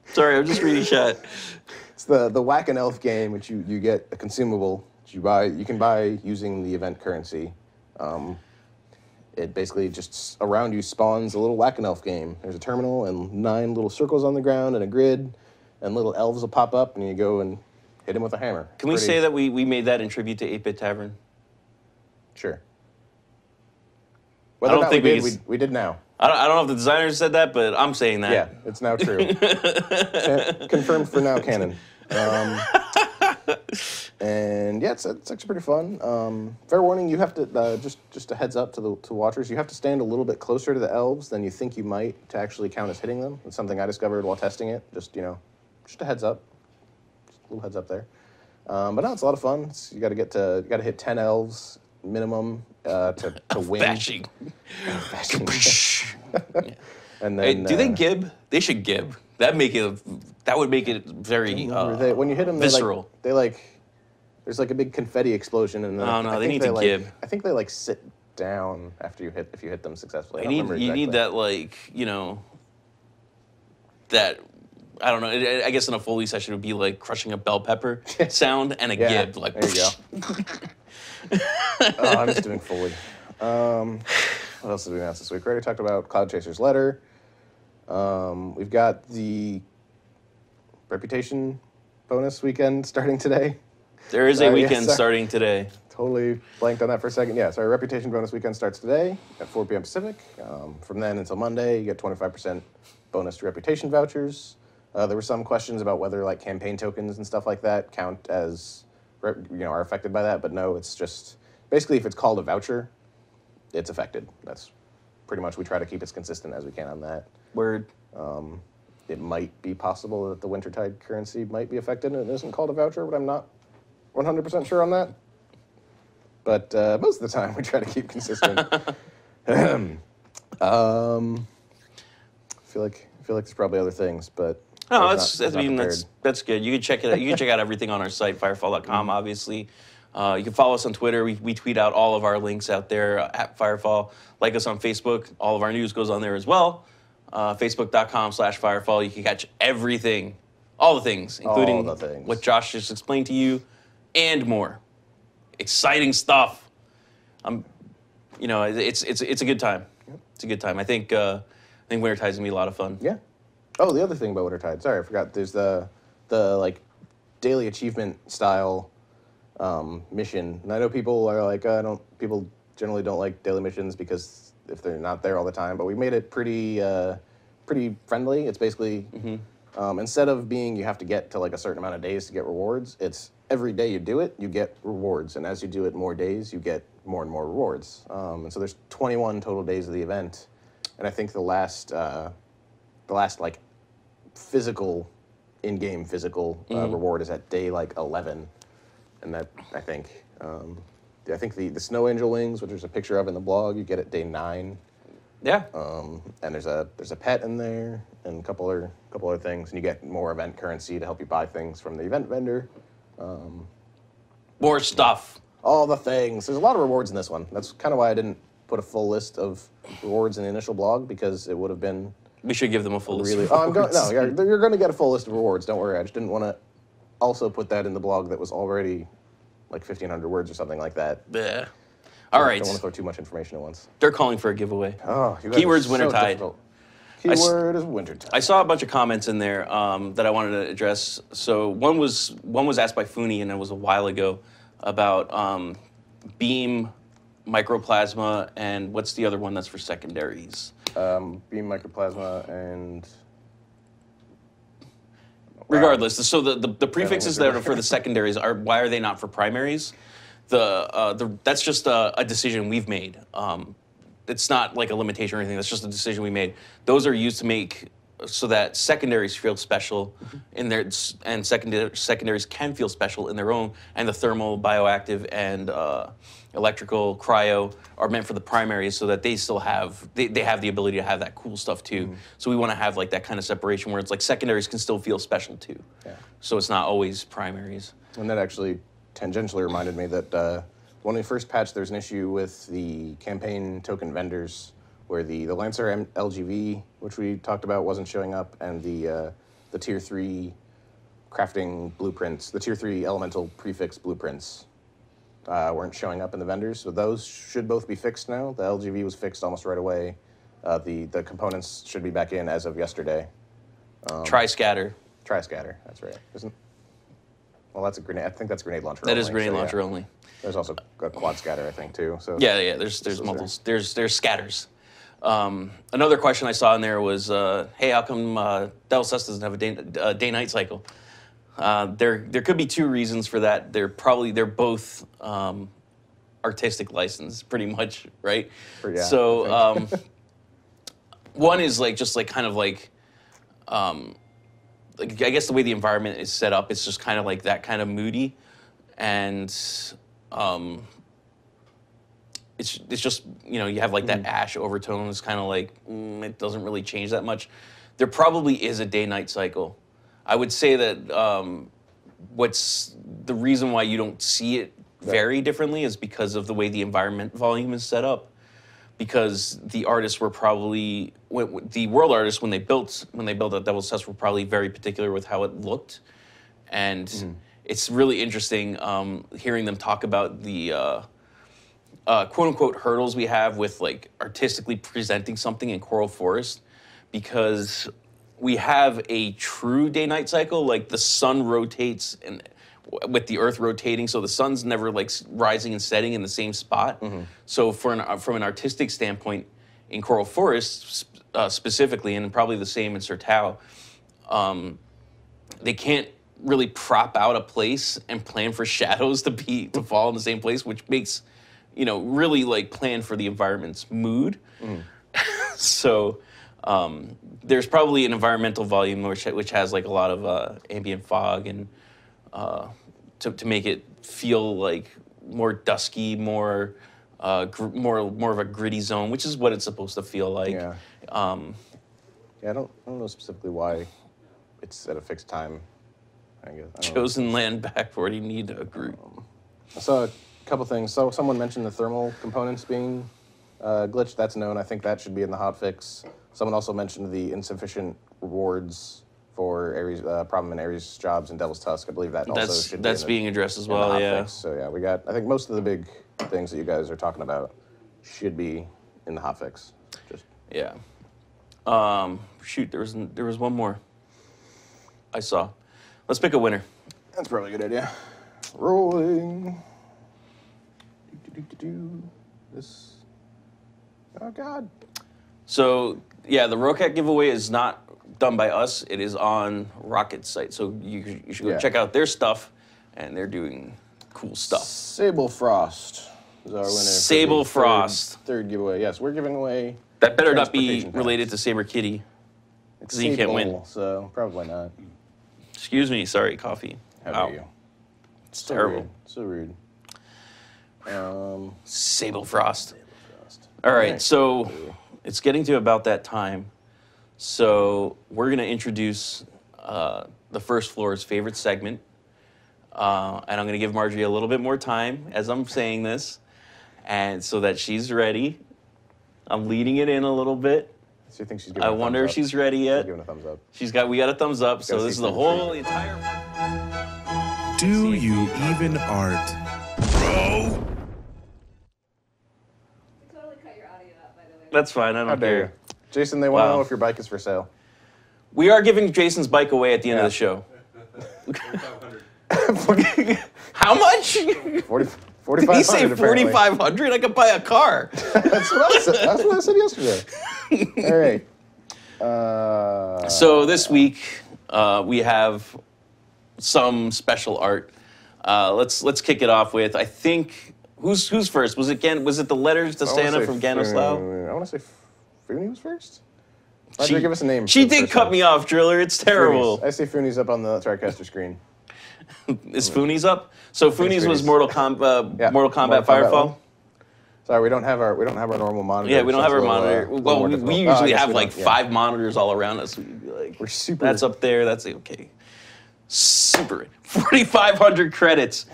Sorry, I'm just reading chat. It's the Whack an Elf game, which you get a consumable that you can buy using the event currency. It basically just around you spawns a little Whack an Elf game. There's a terminal and 9 little circles on the ground and a grid, and little elves will pop up, and you go and hit him with a hammer. Can we say that we made that in tribute to 8-Bit Tavern? Sure. I don't think we did now. I don't know if the designers said that, but I'm saying that. Yeah, it's now true. Confirmed for now canon. And yeah, it's actually pretty fun. Fair warning, you have to just a heads up to watchers. You have to stand a little bit closer to the elves than you think you might to actually count as hitting them. It's something I discovered while testing it. Just a heads up, just a little heads up there. But no, it's a lot of fun. You got to hit 10 elves. minimum to win. Bashing. And then Hey, do they gib? They should gib. That would make it very when you hit them, visceral. They like there's like a big confetti explosion, and then Oh no, I they think need to like, gib. I think they like sit down after you hit them successfully. You need that, like, you know, that, I don't know, I guess in a Foley session it would be like crushing a bell pepper sound and a gib. Like, there you go. Oh, I'm just doing Foley. What else did we announce this week? We already talked about Cloud Chaser's letter. We've got the Reputation bonus weekend starting today. There is a weekend starting today. Totally blanked on that for a second. Yeah, so our Reputation bonus weekend starts today at 4 p.m. Pacific. From then until Monday, you get 25% bonus to Reputation vouchers. There were some questions about whether like campaign tokens and stuff like that count as, are affected by that, but no, it's just, basically if it's called a voucher, it's affected. That's pretty much, we try to keep as consistent as we can on that. Word. It might be possible that the Wintertide currency might be affected and it isn't called a voucher, but I'm not 100% sure on that. But most of the time, we try to keep consistent. I feel like there's probably other things, but no, that's good. You can check it out. You can check out everything on our site, firefall.com. Obviously, you can follow us on Twitter. We tweet out all of our links out there at Firefall. Like us on Facebook. All of our news goes on there as well. Facebook.com/Firefall. You can catch everything, all the things, including what Josh just explained to you, and more. Exciting stuff. It's a good time. It's a good time. I think Wintertide's gonna be a lot of fun. Yeah. Oh, the other thing about Wintertide. Sorry, I forgot. There's the like daily achievement style mission, and I know people are like, people generally don't like daily missions because if they're not there all the time. But we made it pretty friendly. It's basically instead of being you have to get to like a certain amount of days to get rewards, it's every day you do it, you get rewards, and as you do it more days, you get more and more rewards. And so there's 21 total days of the event, and I think the last like physical, in-game physical reward is at day like 11, and that I think the Snow Angel wings, which there's a picture of in the blog, you get at day 9. Yeah. And there's a pet in there and a couple other things, and you get more event currency to help you buy things from the event vendor. More stuff. All the things. There's a lot of rewards in this one. That's kind of why I didn't put a full list of rewards in the initial blog, because it would have been. We should give them a full list. You're going to get a full list of rewards. Don't worry. I just didn't want to also put that in the blog that was already like 1,500 words or something like that. Yeah. All right. I don't want to throw too much information at once. They're calling for a giveaway. Oh, Keyword's Wintertide. Keyword is Wintertide. I saw a bunch of comments in there that I wanted to address. So one was asked by Funi, and it was a while ago, about beam, microplasma, and what's the other one that's for secondaries? Beam, microplasma, and regardless. So the prefixes that are for the secondaries why are they not for primaries? That's just a decision we've made. It's not like a limitation or anything. That's just a decision we made. Those are used to make so that secondaries feel special in their, and secondaries can feel special in their own. And the thermal, bioactive, and electrical, cryo are meant for the primaries so that they still have they have the ability to have that cool stuff too. So we want to have like that kind of separation where it's like secondaries can still feel special too. Yeah. So it's not always primaries. And that actually tangentially reminded me that when we first patched, there's an issue with the campaign token vendors where the Lancer LGV, which we talked about, wasn't showing up, and the Tier 3 crafting blueprints, the Tier 3 elemental prefix blueprints weren't showing up in the vendors. So those should both be fixed now. The LGV was fixed almost right away. The components should be back in as of yesterday. Tri-scatter. Tri-scatter, that's right. Well, that's a grenade. I think that's grenade launcher. That is grenade launcher only. There's also a quad scatter, I think, too. So yeah. There's multiple. There's scatters. Another question I saw in there was, hey, how come Delsus doesn't have a day-night cycle? There could be two reasons for that. They're both artistic license, pretty much, right? Yeah, so one is I guess the way the environment is set up, it's just kind of like that kind of moody, and it's just, you know, you have like that ash overtone. It's kind of like, it doesn't really change that much. There probably is a day-night cycle. I would say that what's the reason why you don't see it very differently is because of the way the environment volume is set up. Because the artists were probably, the world artists, when they built that Devil's Test, were probably very particular with how it looked. And it's really interesting hearing them talk about the quote-unquote hurdles we have with like artistically presenting something in Coral Forest, because we have a true day-night cycle. Like the sun rotates and with the earth rotating, so the sun's never like rising and setting in the same spot. So from an artistic standpoint, in Coral Forest specifically, and probably the same in Sertao, they can't really prop out a place and plan for shadows to fall in the same place, which makes, you know, really like plan for the environment's mood. So there's probably an environmental volume which has like a lot of ambient fog and to make it feel like more dusky, more of a gritty zone, which is what it's supposed to feel like. Yeah. I don't know specifically why it's at a fixed time. I guess Chosen land back for you need a group. I saw a couple things. So someone mentioned the thermal components being glitched. That's known. I think that should be in the hotfix. Someone also mentioned the insufficient rewards for Ares, problem in Ares jobs and Devil's Tusk. I believe that also should be being addressed as well. Yeah. So yeah, we got. I think most of the big things that you guys are talking about should be in the hotfix. Just yeah. Shoot, there was one more I saw. Let's pick a winner. That's probably a good idea. Rolling. This. Oh God. So yeah, the Rocat giveaway is not done by us. It is on Rocket's site, so you should go check out their stuff, and they're doing cool stuff. Sable Frost is our winner. Sable Frost. Third giveaway. Yes, we're giving away. That better not be related to Saber Kitty, because you can't win. So probably not. Excuse me. Sorry, coffee. How dare you? It's terrible. So rude. Sable Frost. All right, so it's getting to about that time. So we're going to introduce the first floor's favorite segment. And I'm going to give Marjorie a little bit more time as I'm saying this, and so that she's ready. I'm leading it in a little bit. So you think she's I wonder if she's ready yet. She's giving a thumbs up. We got a thumbs up, so this is the whole entire... Do you even art, bro? Totally cut your audio out, by the way. That's fine, I don't care. Jason, they want to know if your bike is for sale. We are giving Jason's bike away at the end of the show. 4,500. How much? 4,500. Did he say 4,500? I could buy a car. That's what I said. That's what I said yesterday. All right. So this week we have some special art. Let's kick it off with, I think, who's first? Was it the letters to Santa from Ganoslav? I want to say Fooney was first. Why did you give us a name? She did cut me off, Driller. It's terrible. Foonies. I see Fooney's up on the TriCaster screen. Is Fooney's up? So Fooney's was Mortal Kombat Firefall. Sorry, we don't have our normal monitor. Yeah, we don't have our monitor. Well, we usually have like 5 monitors all around us. We'd be like, we're super. That's up there. That's okay. Super. 4,500 credits.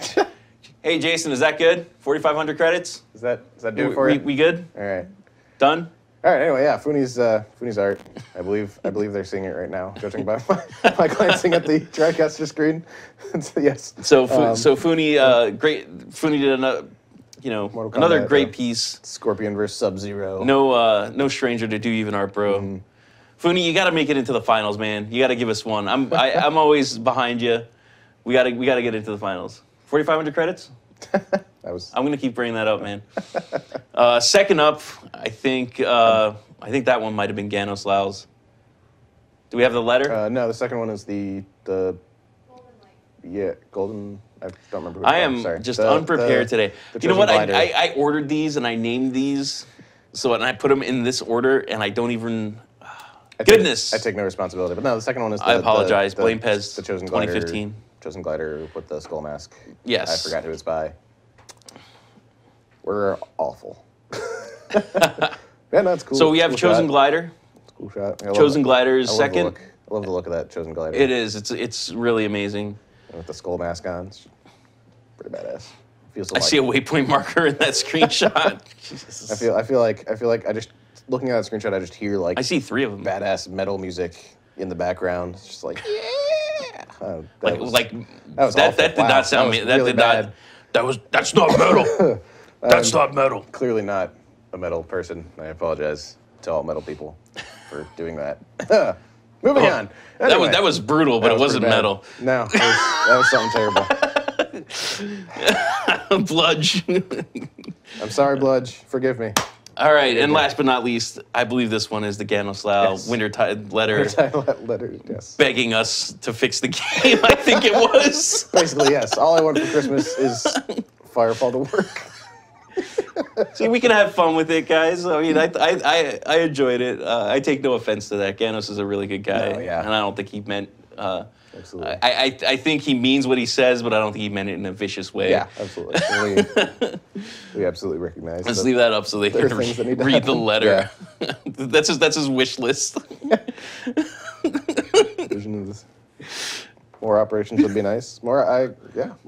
Hey, Jason, is that good? 4,500 credits? Is that do it for you? We good? All right. Done? All right. Anyway, yeah, Fooney's art. I believe they're seeing it right now, judging by my glancing at the TriCaster screen. So, yes. So Fooney, great. Fooney did another great piece. Scorpion versus Sub-Zero. No stranger to do even art, bro. Mm-hmm. Fooney, you got to make it into the finals, man. You got to give us one. I'm always behind you. We got to get into the finals. 4,500 credits. I'm gonna keep bringing that up, man. Second up, I think that one might have been Ganos Laos. Do we have the letter? No, the second one is the Golden Light. Yeah, Golden. I don't remember. I am just unprepared today. You know what? I ordered these and I named these, and I put them in this order, and I don't even. I take no responsibility. But no, the second one is. I apologize. Blame Pez. The Chosen Glider. 2015. Chosen Glider with the skull mask. Yes. I forgot who it's by. We're awful. Yeah, no, it's cool. So we have cool Chosen shot. Glider. Cool shot. Chosen Glider is second. I love the look of that Chosen Glider. It is. It's really amazing. With the skull mask on. It's pretty badass. Feels so I see a waypoint marker in that screenshot. Jesus. I feel like I just looking at that screenshot, I just hear like I see 3 of them. badass metal music in the background. It's just like yeah. That did Wow, not sound. that was really bad. That's not metal. That's not metal. Clearly not a metal person. I apologize to all metal people for doing that. Moving on. Anyway, That was brutal, but it wasn't pretty bad. metal. No, that was something terrible. Bludge. I'm sorry, Bludge. Forgive me. All right, and last but not least, I believe this one is the Ganoslau Wintertide letter Letters, yes. begging us to fix the game. I think it was. Basically, yes. All I want for Christmas is Firefall to work. See, we can have fun with it, guys. I mean, I enjoyed it. I take no offense to that. Ganos is a really good guy, No, yeah. and I don't think he meant. Absolutely. I think he means what he says, but I don't think he meant it in a vicious way. Yeah, absolutely. We absolutely recognize. Let's leave that up so they can things that need to read the happen. letter. That's his wish list. Vision of this. More operations would be nice. I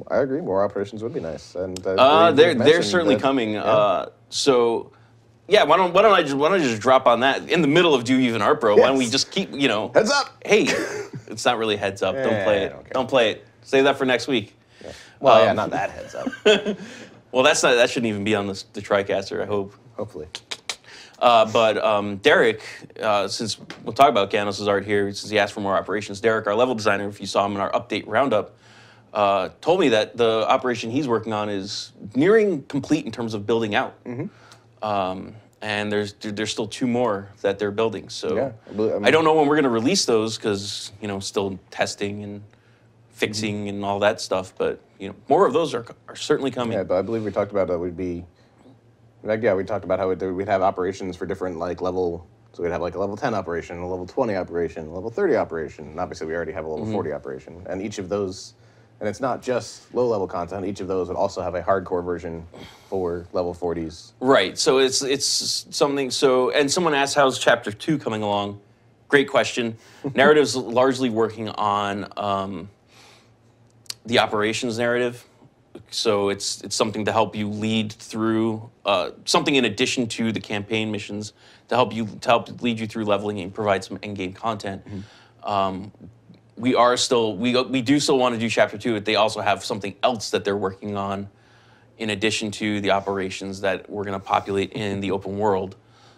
agree. More operations would be nice. And they're certainly coming. Yeah. So, yeah, why don't I just drop on that in the middle of Do Even Art Bro? Why don't we just keep Heads up. Hey, it's not really heads up. Don't play it. Okay. Don't play it. Save that for next week. Yeah. Well, not that heads up. Well, that shouldn't even be on the TriCaster. I hope. Hopefully. But Derek, since we'll talk about Ganos' art here, since he asked for more operations, Derek, our level designer, if you saw him in our update roundup, told me that the operation he's working on is nearing complete in terms of building out. And there's still 2 more that they're building. So yeah, I don't know when we're going to release those because still testing and fixing and all that stuff. But more of those are certainly coming. Yeah, but I believe we talked about that we talked about how we'd have operations for different level. So we'd have a level 10 operation, a level 20 operation, a level 30 operation. And obviously we already have a level 40 operation. And each of those, and it's not just low-level content, each of those would also have a hardcore version for level 40s. Right, so it's something, and someone asked how's Chapter 2 coming along? Great question. Narrative's largely working on the operations narrative. So it's something to help you lead through, something in addition to the campaign missions to help lead you through leveling and provide some end-game content. We do still want to do Chapter 2, but they also have something else that they're working on in addition to the operations that we're going to populate in the open world.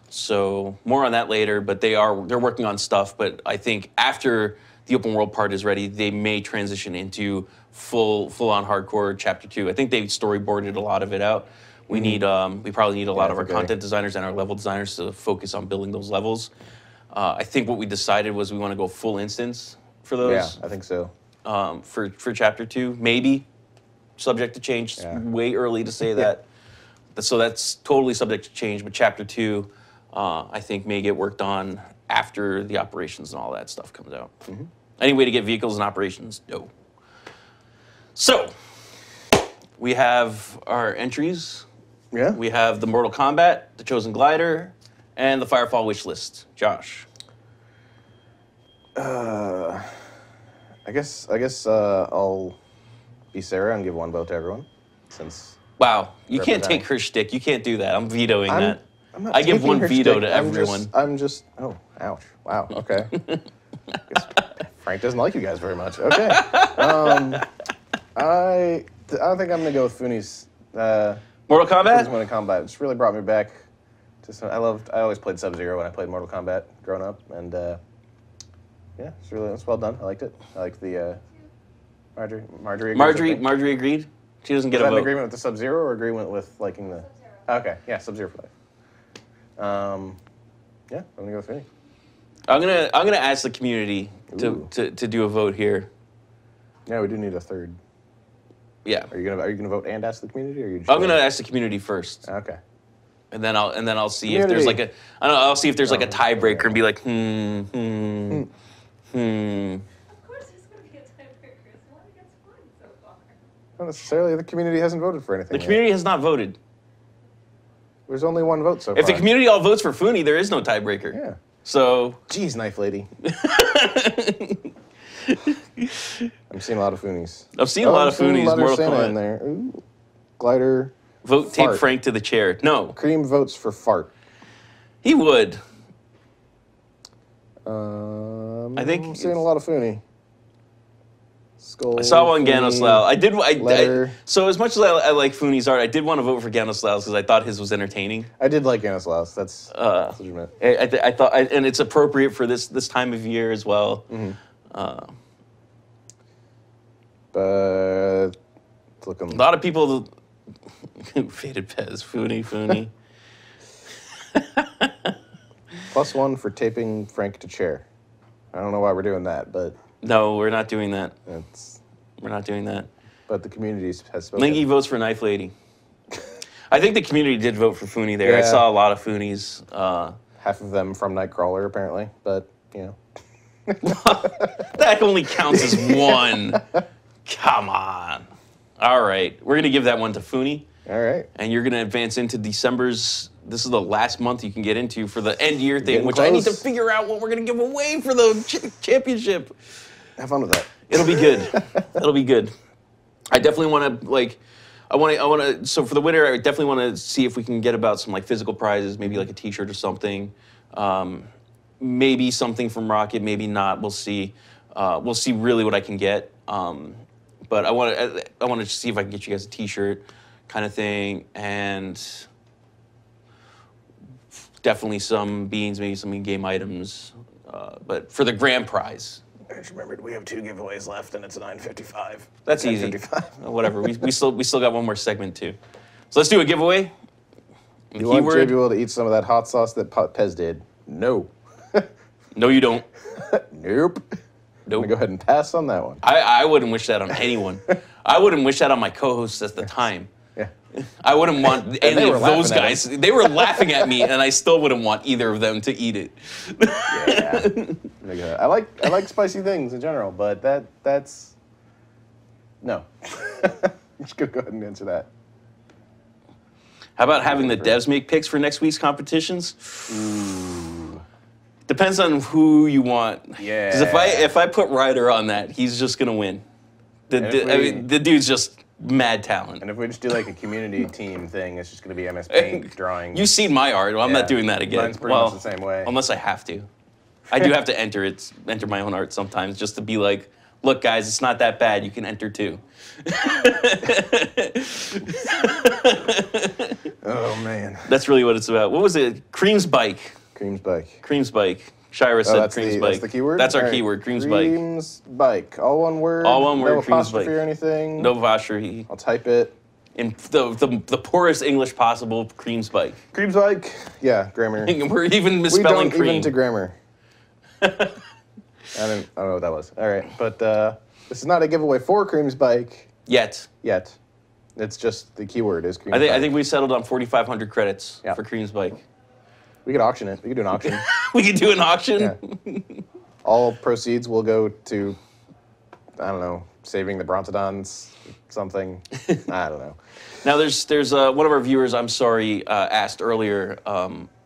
So more on that later, but they're working on stuff, but I think after the open world part is ready, they may transition into full-on hardcore Chapter 2. I think they storyboarded a lot of it out. We probably need a lot of our content designers and our level designers to focus on building those levels. I think what we decided was we want to go full instance for those. Yeah, I think so. For Chapter 2, maybe. Subject to change. It's way early to say that. So that's totally subject to change, but Chapter 2, I think, may get worked on after the operations and all that stuff comes out. Any way to get vehicles and operations? No. So, we have our entries. Yeah. We have the Mortal Kombat, the Chosen Glider, and the Firefall wish list. Josh. I guess I'll be Sarah and give 1 vote to everyone, since. Wow, you can't take her shtick. You can't do that. I'm vetoing that. I'm not I give taking 1 her veto shtick. to everyone. Oh, ouch. Wow. Okay. Guess Frank doesn't like you guys very much. Okay. I don't think I'm gonna go with Funi's. Mortal Kombat? Mortal Kombat. It's really brought me back. I always played Sub-Zero when I played Mortal Kombat growing up, and yeah, it's well done. I liked it. I liked the Marjorie. Marjorie agreed. She doesn't get Is a that vote. an agreement with the Sub-Zero or agreement with liking the? Okay, yeah, Sub-Zero for life. Yeah, I'm gonna go with Funi. I'm gonna ask the community to do a vote here. Yeah, we do need a third. Yeah. Are you gonna vote and ask the community, or are you? Just I'm gonna ask the community first. Okay. And then I'll see if there's like a I'll see if there's like a tiebreaker and be like Of course there's going to be a tiebreaker. It's one against one so far. Not necessarily. The community hasn't voted for anything. The community has not voted. There's only one vote so far. If the community all votes for Funi, there is no tiebreaker. Yeah. So. Jeez, Knife Lady. I'm seeing a lot of Funis. I've seen a lot of Funis. Mortal Santa Kombat in there. Ooh. Glider. Vote Fart. tape Frank to the chair. No. Cream votes for fart. He would. I think I'm seeing a lot of Funi. Skull. I saw one Funi, Ganoslau. So as much as I like Funi's art, I did want to vote for Ganoslau because I thought his was entertaining. I did like Ganoslau. That's legitimate. I thought, and it's appropriate for this time of year as well. Mm-hmm. But it's looking. A lot of people. Faded Pez, Funi. +1 for taping Frank to chair. I don't know why we're doing that, but no, we're not doing that. We're not doing that. But the community has spoken. Linky votes for Knife Lady. I think the community did vote for Funi there. Yeah. I saw a lot of Funis. Half of them from Nightcrawler, apparently, but, you know. That only counts as one. Come on. All right. We're going to give that one to Funi. All right. And you're going to advance into December's. This is the last month you can get into for the end year thing, which close. I need to figure out what we're going to give away for the championship. Have fun with that. It'll be good. It'll be good. I definitely want to I want to. So for the winner, I definitely want to see if we can get about some physical prizes, maybe like a T-shirt or something. Maybe something from Rocket, maybe not. We'll see. We'll see really what I can get. But I want to see if I can get you guys a T-shirt, kind of thing, and definitely some beans, maybe some in-game items. But for the grand prize. I just remembered we have 2 giveaways left, and it's a 9:55. That's easy. Whatever. We still got one more segment too. So let's do a giveaway. You want JBL to eat some of that hot sauce that Pez did? No. No, you don't. Nope. Nope. I'm gonna go ahead and pass on that one. I wouldn't wish that on anyone. I wouldn't wish that on my co-hosts at the time. Yeah. I wouldn't want any of those guys. They were laughing at me, and I still wouldn't want either of them to eat it. Yeah. I like spicy things in general, but that's no. I'm just gonna go ahead and answer that. How about having the devs make picks for next week's competitions? Ooh. Depends on who you want. Yeah. Because if I put Ryder on that, he's just gonna win. The dude's just mad talent. And if we just do like a community team thing, it's just going to be MS Paint drawing. You've seen my art. Well, I'm not doing that again. Mine's pretty much the same way. Unless I have to. I do have to enter my own art sometimes just to be like, look, guys, it's not that bad. You can enter too. Oh, man. That's really what it's about. What was it? Cream's Bike. Cream's Bike. Cream's Bike. Shira said Cream's Bike. That's the keyword? That's our keyword, Cream's Bike. Cream's Bike. All one word? All one word, no Cream's apostrophe Bike. or anything? No apostrophe. I'll type it. In the poorest English possible, Cream's Bike. Cream's Bike? Yeah, grammar. We're even misspelling we don't cream. even to grammar. I don't know what that was. All right, but this is not a giveaway for Cream's Bike. Yet. It's just the keyword is Cream's Bike. I think we settled on 4,500 credits Yeah. for Cream's Bike. We could auction it. We could do an auction. We could do an auction. Yeah. All proceeds will go to, I don't know, saving the Brontodons, something. I don't know. Now, there's one of our viewers, I'm sorry, asked earlier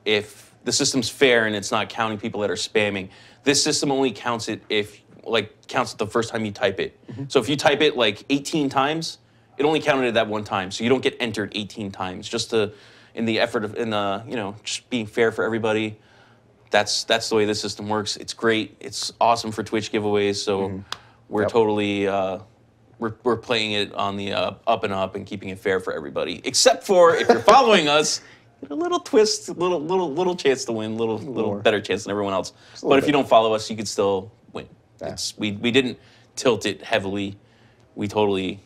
if the system's fair and it's not counting people that are spamming. This system only counts it counts it the first time you type it. Mm-hmm. So if you type it 18 times, it only counted it that one time. So you don't get entered 18 times. Just in the effort of just being fair for everybody. That's the way this system works. It's great. It's awesome for Twitch giveaways. So we're totally we're playing it on the up and up and keeping it fair for everybody. Except for if you're following us, get a little twist, little chance to win, little better chance than everyone else. But if you don't follow us, you could still win. Yeah. We didn't tilt it heavily. We totally.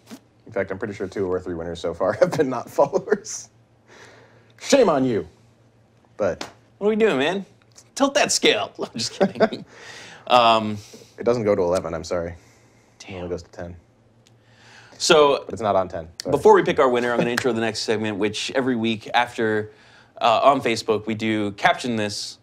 In fact, I'm pretty sure 2 or 3 winners so far have been not followers. Shame on you. But what are we doing, man? Tilt that scale. I'm just kidding. It doesn't go to 11, I'm sorry. Damn. It only goes to 10. So but it's not on 10. Sorry. Before we pick our winner, I'm going to intro the next segment, which every week after on Facebook we do Caption This.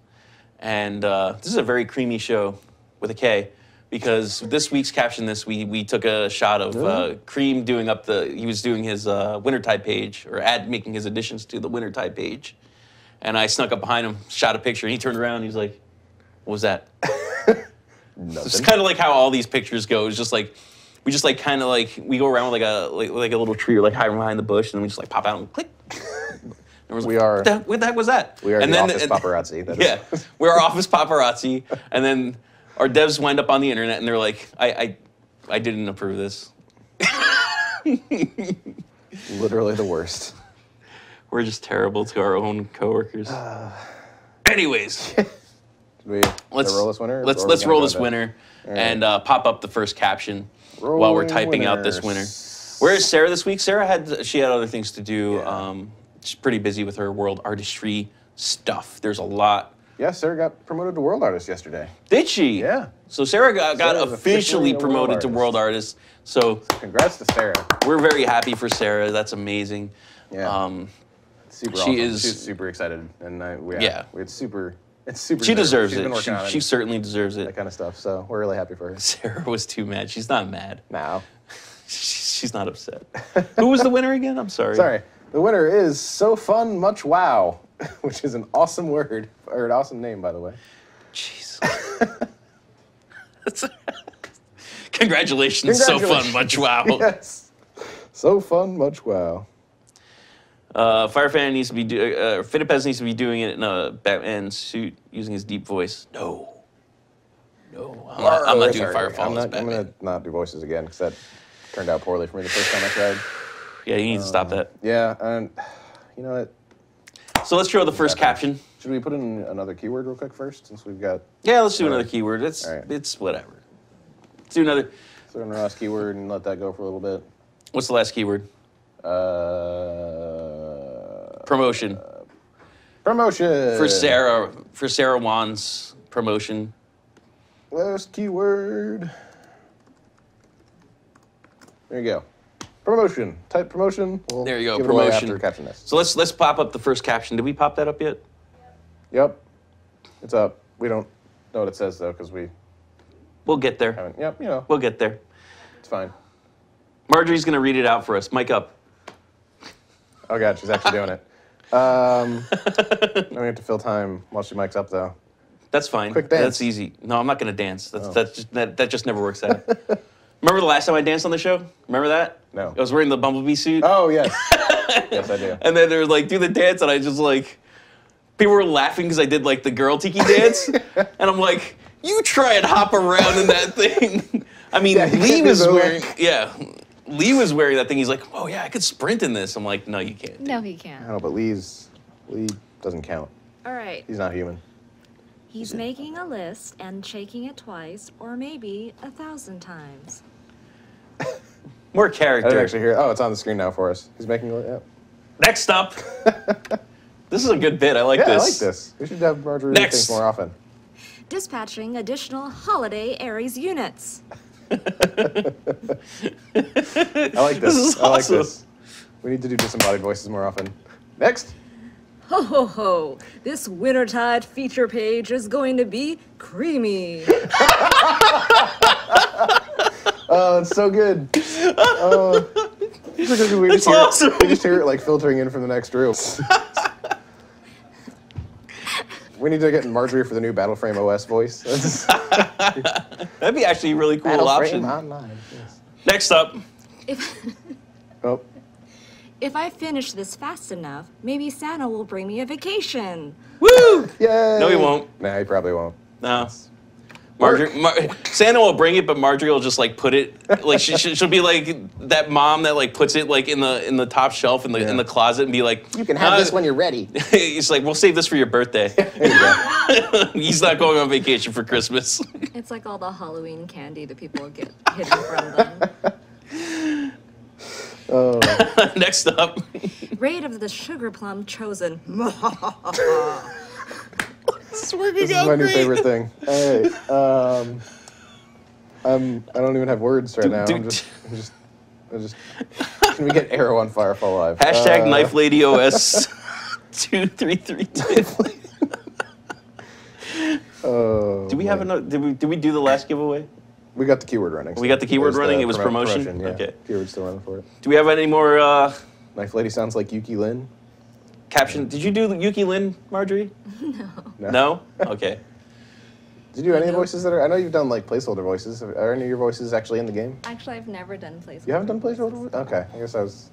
And this is a very creamy show with a K. Because this week's Caption This, we took a shot of Cream he was doing his Wintertide page, or making his additions to the Wintertide page. And I snuck up behind him, shot a picture, and he turned around and he's like, what was that? Nothing. It's kind of like how all these pictures go. It's just like, we just like kind of like, we go around with like a little tree or like hiding behind the bush, and then we just like pop out and click. We are. What the heck was that? We are and the then, office paparazzi. That yeah, we're our office paparazzi, and then our devs wind up on the internet, and they're like, I didn't approve this. Literally the worst. We're just terrible to our own coworkers. Anyways, let's roll this winner. Let's roll this winner and pop up the first caption while we're typing out this winner. Where is Sarah this week? Sarah had other things to do. Yeah. She's pretty busy with her world artistry stuff. There's a lot. Yeah, Sarah got promoted to world artist yesterday. Did she? Yeah. So Sarah got Sarah's officially a world promoted to artist. world artist. So Congrats to Sarah. we're very happy for Sarah. That's amazing. Yeah. Super she awesome. is- She's super excited, and Yeah. it's super. It's super. She deserves She's been it. working on She certainly deserves that it. kind of stuff. So we're really happy for her. Sarah was too mad. She's not mad. Now, She's not upset. Who was the winner again? I'm sorry. sorry. The winner is So Fun Much Wow, which is an awesome word or an awesome name, by the way. Jeez. Congratulations. So fun. Much wow. Yes. So Fun Much Wow. Firefall needs to be Fittipez needs to be doing it in a Batman suit using his deep voice. No, I'm not doing Firefall as I'm Batman. gonna not do voices again because that turned out poorly for me the first time I tried. Yeah, you need to stop that. Yeah, and you know what? So let's show the first caption. Should we put in another keyword real quick first, since we've got Yeah, let's do another keyword. It's All right. it's whatever. Let's do another. throw in the last keyword and let that go for a little bit? What's the last keyword? Promotion Promotion for Sarah Wan's promotion. Last keyword. There you go. Promotion. Type promotion. We'll There you go, give it away promotion. after caption this. So let's pop up the first caption. Did we pop that up yet? Yep. It's up. We don't know what it says though because we We'll get there. haven't. Yep. You know, We'll get there. it's fine. Marjorie's gonna read it out for us. Mic up. Oh god, she's actually doing it. Now we have to fill time while she mics up though. That's fine. Quick dance. That's easy. No, I'm not gonna dance. That just never works out. Remember the last time I danced on the show? Remember that? No. I was wearing the bumblebee suit. Oh yes. Yes, I do. And then they were like, do the dance, and I just like, people were laughing because I did like the girl tiki dance, and I'm like, you try and hop around in that thing. I mean, Yeah, you Lee can't do was the, wearing, like- Lee was wearing that thing. He's like, oh yeah, I could sprint in this. I'm like, no, you can't. No, he I can't. know, but Lee doesn't count. All right. He's not human. He's making a list and checking it twice or maybe 1,000 times. More I didn't character. actually hear. Oh, it's on the screen now for us. He's making it. Yeah. Next up, this is a good bit. I like Yeah, this. I like this. We should have Marjorie read Next. things more often. Dispatching additional holiday Aries units. I like this. is I like awesome. this. We need to do disembodied voices more often. Next. Ho ho ho! This Wintertide feature page is going to be creamy. Oh, it's so good. Oh, it's like we That's just hear, awesome. We just hear it like filtering in from the next room. We need to get Marjorie for the new Battle Frame OS voice. That'd be actually a really cool option. Online. Yes. Next up, If, Oh, if I finish this fast enough, maybe Santa will bring me a vacation. woo! yay! No, he won't. Nah, he probably won't. No. Santa will bring it, but Marjorie will just like put it like she'll be like that mom that like puts it like in the top shelf in the closet and be like, You can have this when you're ready. It's like, we'll save this for your birthday. There you go. He's not going on vacation for Christmas. It's like all the Halloween candy that people get hidden from them. Oh, Next up, Rate of the sugar plum chosen. this is my new favorite thing. Hey, I don't even have words right now. dude. I'm just. Can we get Arrow on Firefall Live? hashtag Knife Lady OS 2332. Oh, Do we have another? Did we do the last giveaway? We got the keyword running. We got the keyword There's running, it was promotion? Yeah, Okay. keyword's still running for it. Do we have any more? Knife Lady sounds like Yuki Lin. Caption. Did you do Yuki Lin, Marjorie? No. No? Okay. Did you do any voices that are? I know you've done like placeholder voices. Are any of your voices actually in the game? Actually, I've never done placeholder. You haven't done placeholder voices? Okay, I guess I was.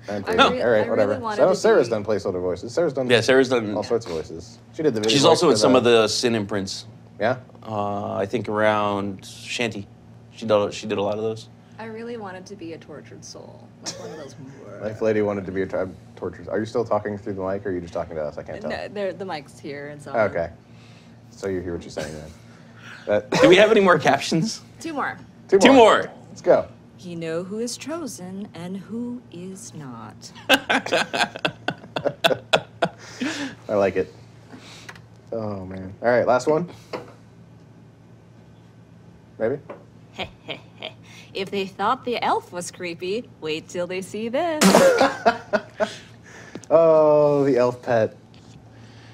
I All really right, whatever. wanted So I know to Sarah's be- done placeholder voices. Sarah's done. Yeah, Sarah's done. all sorts of voices. She did the video. She's voice also in for some of the Sin imprints. Yeah. I think around Shanty. She did a lot of those. I really wanted to be a tortured soul, like one of those. Life Lady wanted to be a tortured. Are you still talking through the mic, or are you just talking to us? I can't tell. No, the mic's here and so. Okay. So you hear what you're saying then. Do we have any more captions? Two more. Two more. Let's go. You know who is chosen and who is not. I like it. Oh man. All right, last one. Maybe. If they thought the elf was creepy, wait till they see this. Oh, the elf pet.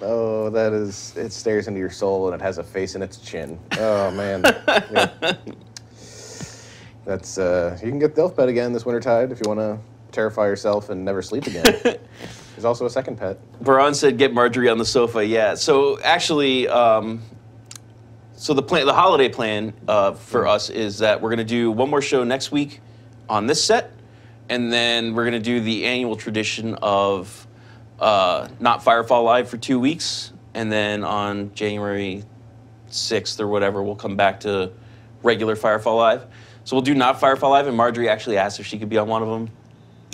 Oh, that is. It stares into your soul and it has a face in its chin. Oh man. Yeah. That's. You can get the elf pet again this wintertide if you want to terrify yourself and never sleep again. There's also a second pet. Baran said, "Get Marjorie on the sofa." Yeah. So actually, so the holiday plan for us is that we're gonna do one more show next week on this set, and then we're gonna do the annual tradition of not Firefall Live for 2 weeks, and then on January 6th or whatever, we'll come back to regular Firefall Live. So we'll do not Firefall Live, and Marjorie actually asked if she could be on one of them.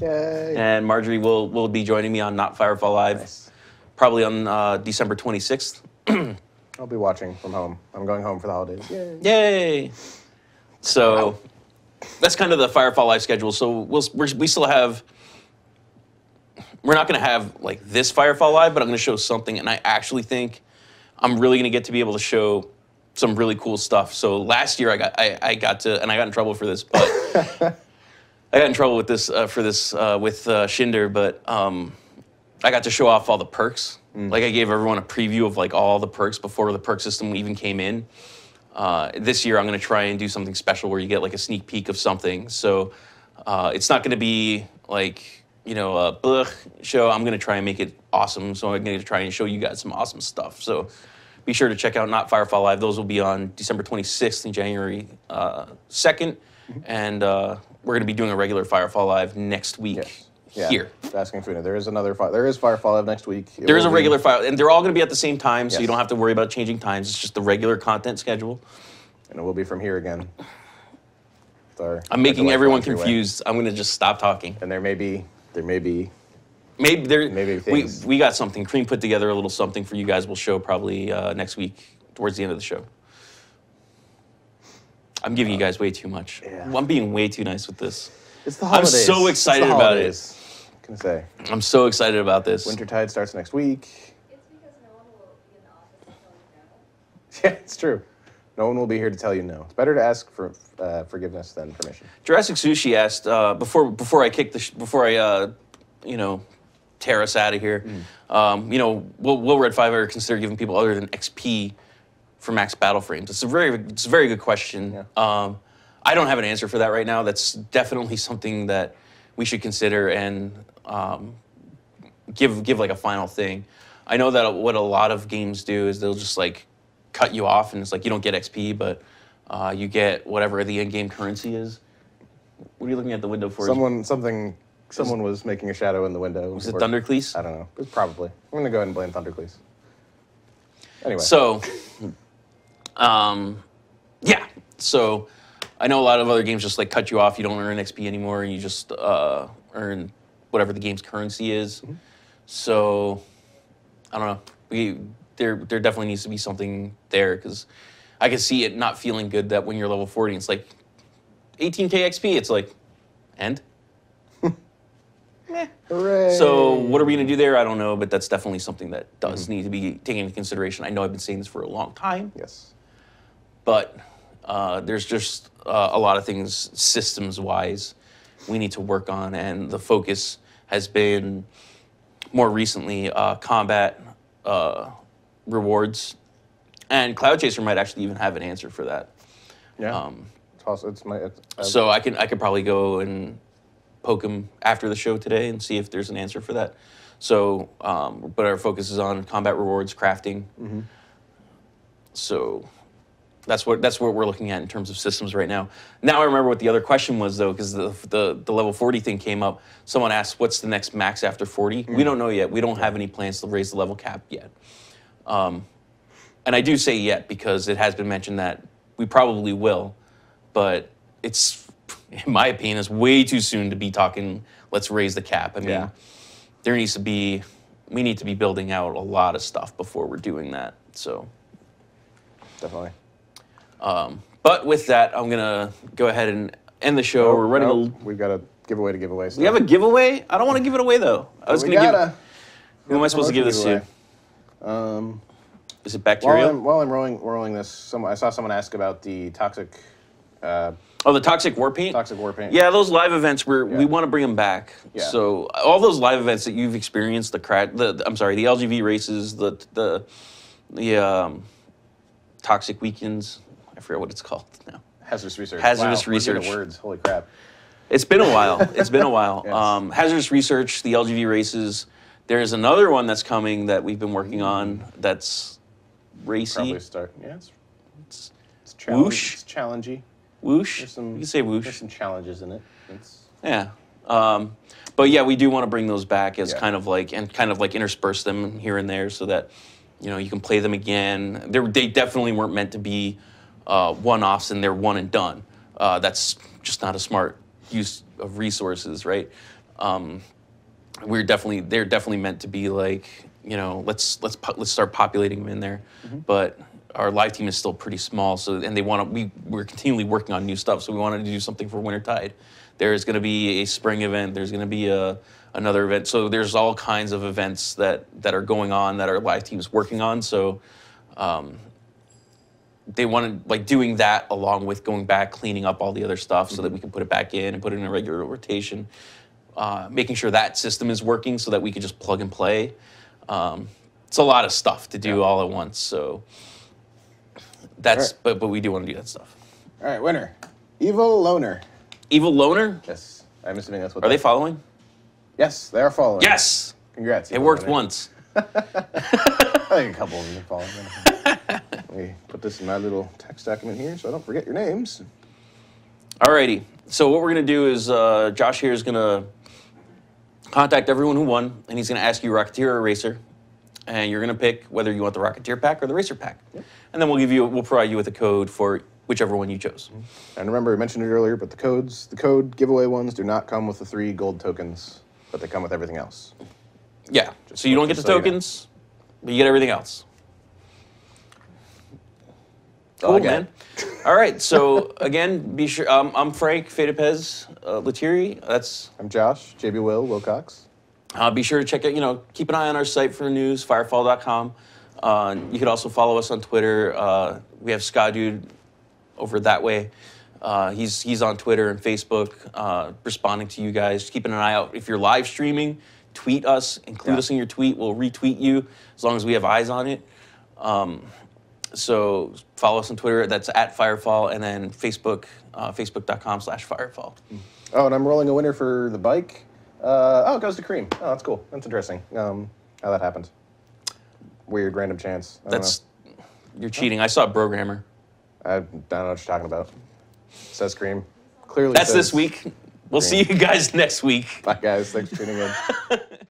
Yay. And Marjorie will be joining me on Not Firefall Live, Nice. probably on December 26th. I'll be watching from home. I'm going home for the holidays. Yay. Yay! So that's kind of the Firefall Live schedule. So we still have. We're not going to have like this Firefall Live, but I'm going to show something, and I actually think I'm really going to get to be able to show some really cool stuff. So last year I got to, and I got in trouble for this, but I got in trouble with this with Shinder, but I got to show off all the perks. Like I gave everyone a preview of like all the perks before the perk system even came in. This year I'm going to try and do something special where you get like a sneak peek of something. So it's not going to be like, you know, a blech show. I'm going to try and make it awesome. So I'm going to try and show you guys some awesome stuff. So be sure to check out Not Firefall Live. Those will be on December 26th and January 2nd. And we're going to be doing a regular Firefall Live next week. Yes. Yeah. Here. Asking Funa. There is Firefall Live next week. There is a regular file, and they're all going to be at the same time, so Yes. you don't have to worry about changing times. It's just the regular content schedule. And it will be from here again. I'm making everyone entryway. confused. I'm going to just stop talking. And there may be Maybe things. we got something. Cream put together a little something for you guys. We'll show probably next week towards the end of the show. I'm giving you guys way too much. Yeah. I'm being way too nice with this. It's the holidays. I'm so excited about it. What can I say? I'm so excited about this. Wintertide starts next week. It's because no one will be in the office to tell you no. Yeah, it's true. No one will be here to tell you no. It's better to ask for forgiveness than permission. Jurassic Sushi asked before I tear us out of here. Will Red 5 ever consider giving people other than XP for max battle frames? It's a very good question. Yeah. I don't have an answer for that right now. That's definitely something that we should consider and give like a final thing. I know that what a lot of games do is they'll just like cut you off, and it's like you don't get XP, but you get whatever the in-game currency is. What are you looking at the window for? Someone was making a shadow in the window. Was it Thundercleese? I don't know. It was probably. I'm gonna go ahead and blame Thundercleese. Anyway. So, yeah. So, I know a lot of other games just like cut you off. You don't earn XP anymore, and you just earn whatever the game's currency is. Mm-hmm. So, I don't know. There definitely needs to be something there because I can see it not feeling good that when you're level 40, it's like 18k XP. It's like, and? Hooray. So what are we going to do there? I don't know, but that's definitely something that does need to be taken into consideration. I know I've been saying this for a long time. Yes. But there's just a lot of things systems-wise we need to work on, and the focus has been more recently combat rewards, and Cloud Chaser might actually even have an answer for that. Yeah. So I could probably go and poke him after the show today and see if there's an answer for that. So, but our focus is on combat rewards, crafting. So that's what we're looking at in terms of systems right now. Now I remember what the other question was though, because the level 40 thing came up. Someone asked, "What's the next max after 40?" We don't know yet. We don't have any plans to raise the level cap yet. And I do say yet because it has been mentioned that we probably will, but it's, in my opinion, it's way too soon to be talking, let's raise the cap. I mean, we need to be building out a lot of stuff before we're doing that, so. Definitely. But with that, I'm gonna go ahead and end the show. We're running We've got a giveaway to give away. We have a giveaway? I don't want to give it away, though. I was going to give Who am I supposed to give this to? Is it bacterial? While I'm rolling this, I saw someone ask about the toxic... the toxic war paint? Toxic war paint. Yeah, those live events, we want to bring them back. Yeah. So all those live events that you've experienced, the LGV races, the toxic weekends, I forget what it's called now. Hazardous research. Hazardous research. research. We're good at words. Holy crap. It's been a while. It's been a while. Yes. Hazardous research, the LGV races. There's another one that's coming that we've been working on that's racy. Probably start. Yeah, it's whoosh. It's challengey. Whoosh. You can say whoosh. There's some challenges in it. Yeah. But yeah, we do want to bring those back as kind of like intersperse them here and there so that you can play them again. They definitely weren't meant to be one-offs and they're one and done. That's just not a smart use of resources, right? They're definitely meant to be like, let's start populating them in there. But our live team is still pretty small, we're continually working on new stuff. So we wanted to do something for Wintertide. There's going to be a spring event. There's going to be another event. So there's all kinds of events that are going on that our live team is working on. So they wanted doing that along with going back, cleaning up all the other stuff so that we can put it back in and put it in a regular rotation. Making sure that system is working so that we can just plug and play. It's a lot of stuff to do all at once. So that's, but we do want to do that stuff. All right, winner. Evil Loner. Evil Loner? Yes. I'm assuming that's what Are they following? Yes, they are following. Yes! Congrats. It worked once. I think a couple of them are following. Let me put this in my little text document here so I don't forget your names. Alrighty. So what we're going to do is Josh here is going to contact everyone who won, and he's going to ask you Rocketeer or Racer, and you're going to pick whether you want the Rocketeer pack or the Racer pack. Yep. And then we'll provide you with a code for whichever one you chose. And remember, I mentioned it earlier, but the code giveaway ones do not come with the 3 gold tokens, but they come with everything else. Yeah. So you don't get the tokens, but you get everything else. Cool, man. All right. So again, be sure. I'm Frank Fedepez Lethierry. I'm Josh Wilcox. Be sure to check out. Keep an eye on our site for news. Firefall.com. You could also follow us on Twitter. We have Ska Dude over that way. He's on Twitter and Facebook, responding to you guys. Keeping an eye out. If you're live streaming, tweet us. Include us in your tweet. We'll retweet you as long as we have eyes on it. So follow us on Twitter. That's @Firefall, and then Facebook, facebook.com/Firefall. Oh, and I'm rolling a winner for the bike. It goes to Cream. Oh, that's cool. That's interesting. How that happened. Weird, random chance. You're cheating. I saw Programmer. I don't know what you're talking about. Says Cream. Clearly That's this week. We'll see you guys next week. Bye, guys. Thanks for tuning in.